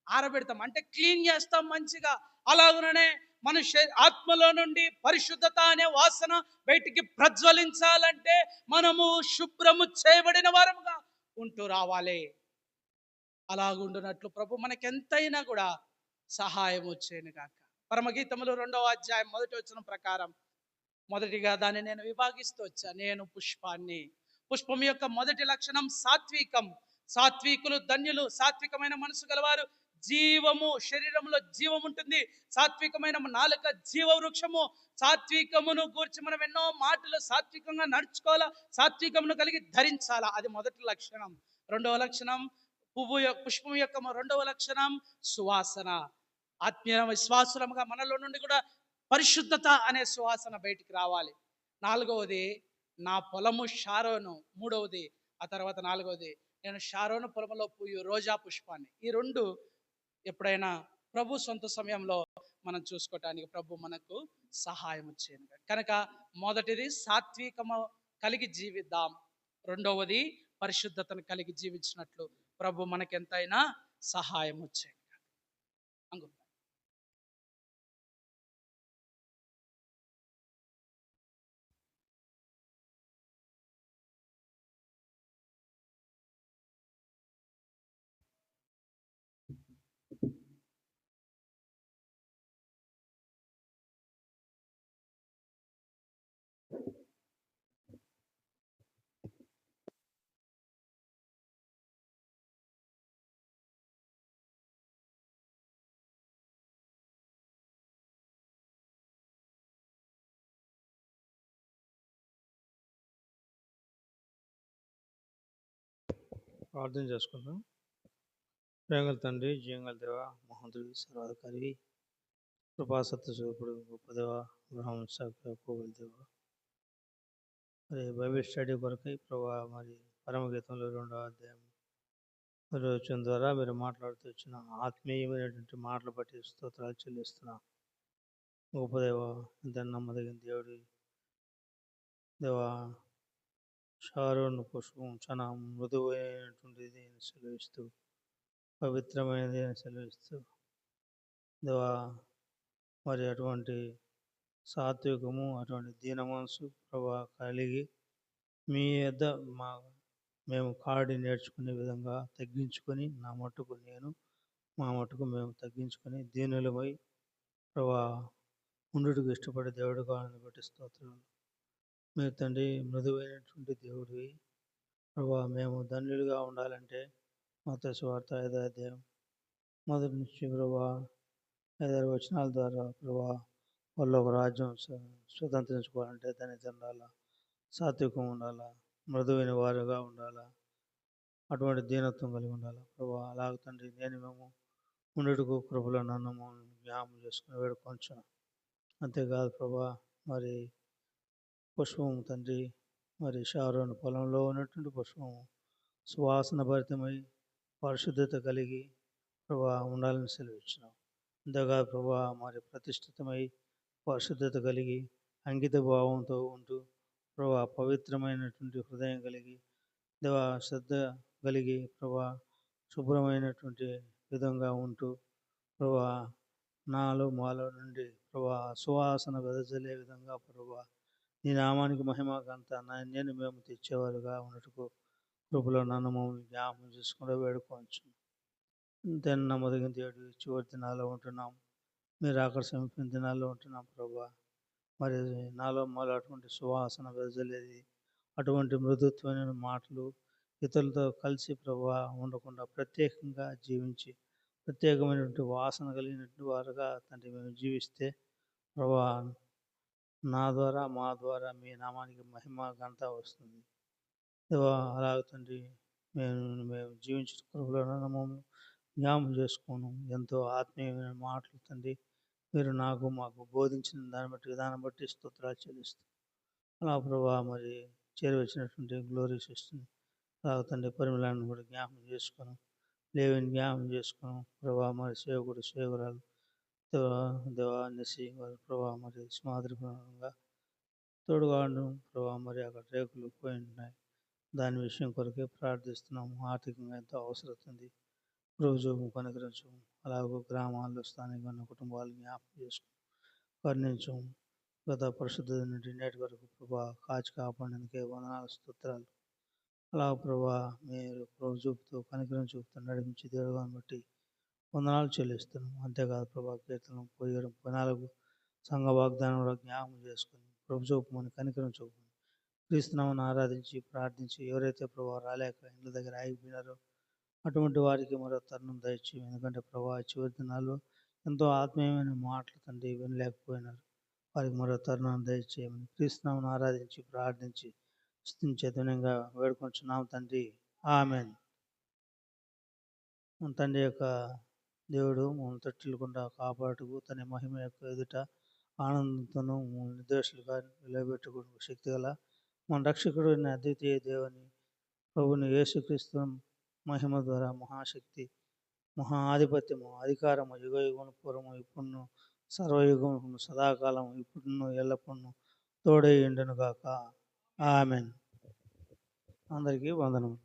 ఆరబెడతాం, అంటే క్లీన్ చేస్తాం మంచిగా. అలాగనే మన ఆత్మలో నుండి పరిశుద్ధత అనే వాసన బయటికి ప్రజ్వలించాలంటే మనము శుభ్రము చేయబడిన వారముగా ఉంటూ రావాలి. అలాగుండునట్లు ప్రభు మనకెంతైనా కూడా సహాయం వచ్చేను గాక. పరమగీతములు 2వ అధ్యాయం 1వ వచనం ప్రకారం మొదటిగా దాన్ని నేను విభాగిస్తూ వచ్చా. నేను పుష్పాన్ని. పుష్పం యొక్క మొదటి లక్షణం సాత్వికం. సాత్వికులు ధన్యులు. సాత్వికమైన మనసు గలవారు జీవము, శరీరంలో జీవం ఉంటుంది. సాత్వికమైన నాలుక జీవ వృక్షము. సాత్వికమును గూర్చి మనం ఎన్నో మాటలు సాత్వికంగా నడుచుకోవాలా, సాత్వికమును కలిగి ధరించాలా. అది మొదటి లక్షణం. రెండవ లక్షణం పుష్పం యొక్క రెండవ లక్షణం సువాసన. ఆత్మీయ విశ్వాసులముగా మనలో నుండి కూడా పరిశుద్ధత అనే సువాసన బయటికి రావాలి. నాలుగవది నా పొలము షారోను. మూడవది, ఆ తర్వాత నాలుగవది, నేను షారోను పొలంలో పూయు రోజా పుష్పాన్ని. ఈ రెండు ఎప్పుడైనా ప్రభు సొంత సమయంలో మనం చూసుకోవటానికి ప్రభు మనకు సహాయం చేయను. కనుక మొదటిది సాత్వికము కలిగి జీవిద్దాం. రెండవది పరిశుద్ధతను కలిగి జీవించినట్లు ప్రభు మనకెంతైనా సహాయం చేయను. ప్రార్థన చేసుకుందాం. ప్రేమగల తండ్రి, జీవంగల దేవ, మహోన్నతుడి, సర్వాధికారి, కృపాసత్య స్వరూపుడు, గొప్ప దేవ, అబ్రహాం, ఇస్సాకు, యాకోబుల దేవ, మరి బైబిల్ స్టడీ కొరకై ప్రభా మరి పరమగీతంలో 2వ అధ్యాయం వచ్చిన ద్వారా మీరు మాట్లాడుతూ వచ్చిన ఆత్మీయమైనటువంటి మాటలు బట్టి స్తోత్రాలు చెల్లిస్తున్నాం. గొప్ప దేవ, ఎంత నమ్మదగిన దేవుడి దేవ, షారోను పుష్పం చాలా మృదువైనటువంటిది అని సెలవిస్తూ, పవిత్రమైనది అని సెలవిస్తూ దేవా, మరి అటువంటి సాత్వికము, అటువంటి దీన మనసు ప్రభా కలిగి మీ యొద్ద మేము కాడి నేర్చుకునే విధంగా తగ్గించుకొని, నా మట్టుకు నేను, మా మట్టుకు మేము తగ్గించుకొని దీనులమై ప్రభా ఉండుటకు ఇష్టపడే దేవుడు కావాలని బట్టి స్తోత్రాలు. మీరు తండ్రి మృదువైనటువంటి దేవుడివి ప్రభా. మేము ధన్యులుగా ఉండాలంటే మత్తయి సువార్త 5వ అధ్యాయం మొదటి నుంచి ప్రభా 5 వచనాల ద్వారా ప్రభా వాళ్ళు ఒక రాజ్యం స్వతంత్రించుకోవాలంటే దాన్ని తినాలా, సాత్వికం ఉండాలా, మృదువైన వారుగా ఉండాలా, అటువంటి దీనత్వం కలిగి ఉండాలా ప్రభా. అలాగ తండ్రి నేను మేము ఉండుటకు కృపలో నన్ను జ్ఞాపకం చేసుకుని వేడుకొంచు. అంతేకాదు ప్రభా, మరి పుష్పము తండ్రి, మరి షారోను పొలంలో ఉన్నటువంటి పుష్పము సువాసన భరితమై పరిశుద్ధత కలిగి ప్రభా ఉండాలని సెలవిచ్చినాం. అంతేకాదు ప్రభా, మరి ప్రతిష్ఠితమై పరిశుద్ధత కలిగి అంకిత భావంతో ఉంటూ ప్రభా పవిత్రమైనటువంటి హృదయం కలిగి దేవా శ్రద్ధ కలిగి ప్రభా శుభ్రమైనటువంటి విధంగా ఉంటూ ప్రభా నాలో మాలో నుండి ప్రభా సువాసన వెదజల్లే విధంగా ప్రభా నీ నామానికి మహిమ ఘనత నేను మేము తెచ్చేవారుగా ఉన్నట్టుకు కృపలో నన్ను మమ్మల్ని జ్ఞాపకం చేసుకుంటూ వేడుకోవచ్చు. దాన్ని నమ్మదగిన దేవుడు చివరి దినాల్లో ఉంటున్నాం, మీరు అక్కడ సమీపం దినాల్లో ఉంటున్నాం ప్రభా. మరి నాలో మాలో అటువంటి సువాసన వెదజల్లేది, అటువంటి మృదుత్వమైన మాటలు ఇతరులతో కలిసి ప్రభా ఉండకుండా ప్రత్యేకంగా జీవించి ప్రత్యేకమైనటువంటి వాసన కలిగినటువంటి వారుగా తండ్రి మేము జీవిస్తే ప్రభా నా ద్వారా మా ద్వారా మీ నామానికి మహిమ ఘనత వస్తుంది. అలాగ తండ్రి మేము జీవించిన కృపలో మమ్మల్ని జ్ఞాపకం చేసుకోను. ఎంతో ఆత్మీయమైన మాటలు తండ్రి మీరు నాకు మాకు బోధించిన దాన్ని బట్టి స్తోత్రాలు చెల్లిస్తాం. అలా ప్రభా మరి చేరవచ్చినటువంటి గ్లోరీ సిస్టర్ని అలాగ తండ్రి పరిమళాన్ని కూడా జ్ఞాపకం చేసుకున్నాం, లేవిని జ్ఞాపకం చేసుకున్నాం ప్రభా. మరి సేవకుడు సేవకురాలు దేవాన్యసి వారి ప్రభా మరి స్మాదృపంగా తోడుగాను ప్రభా. మరి అక్కడ రేకులు పోయి ఉన్నాయి, దాని విషయం కొరకే ప్రార్థిస్తున్నాము. ఆర్థికంగా ఎంతో అవసరం ఉంది, రోజు కనుకరించు. అలాగే గ్రామాల్లో స్థానికంగా కుటుంబాలు జ్ఞాపకం చేసుకుని కరుణించు. గత పరిశుద్ధ నుండి నేటి వరకు ప్రభా కాచి కాపాడేందుకే వందనాలు స్తోత్రాలు. అలా ప్రభా మీరు ప్రభు చూపుతూ కనికరం చూపుతూ నడిపించి దేవుడుగా బట్టి వందనాలు చెల్లిస్తున్నాం. అంతేకాదు ప్రభా కీర్తనం 14 సంఘ వాగ్దానంలో జ్ఞాపకం చేసుకుని ప్రభు చూపమని కనికరం చూపమని క్రీస్తునామని ఆరాధించి ప్రార్థించి ఎవరైతే ప్రభా రాలేక ఇండ్ల దగ్గర ఆగిపోయినారో అటువంటి వారికి మరో తరుణం దయచేయం. ఎందుకంటే ప్రభా చివరి దినాల్లో ఎంతో ఆత్మీయమైన మాటలు తండ్రి వినలేకపోయినారు, వారికి మరో తరుణం దయచేయమని క్రీస్తునామని ఆరాధించి ప్రార్థించి స్థితించేతనంగా వేడుకొంచున్నాం తండ్రి, ఆమెన్. మన తండ్రి యొక్క దేవుడు మమ్మల్ని తట్టులకుండా కాపాడుటకు తన మహిమ యొక్క ఎదుట ఆనందంతోనూ నిర్దోషులుగా నిలబెట్టుకునే శక్తి గల మన రక్షకుడు అద్వితీయ దేవుని ప్రభుని యేసుక్రీస్తు మహిమ ద్వారా మహాశక్తి, మహా ఆధిపత్యము, అధికారము యుగ యుగము పూర్వము ఇప్పుడు సర్వయుగము సదాకాలం ఇప్పుడు ఎల్లప్పుడూ తోడై ఉండును గాక, ఆమెన్. అందరికీ వందనము.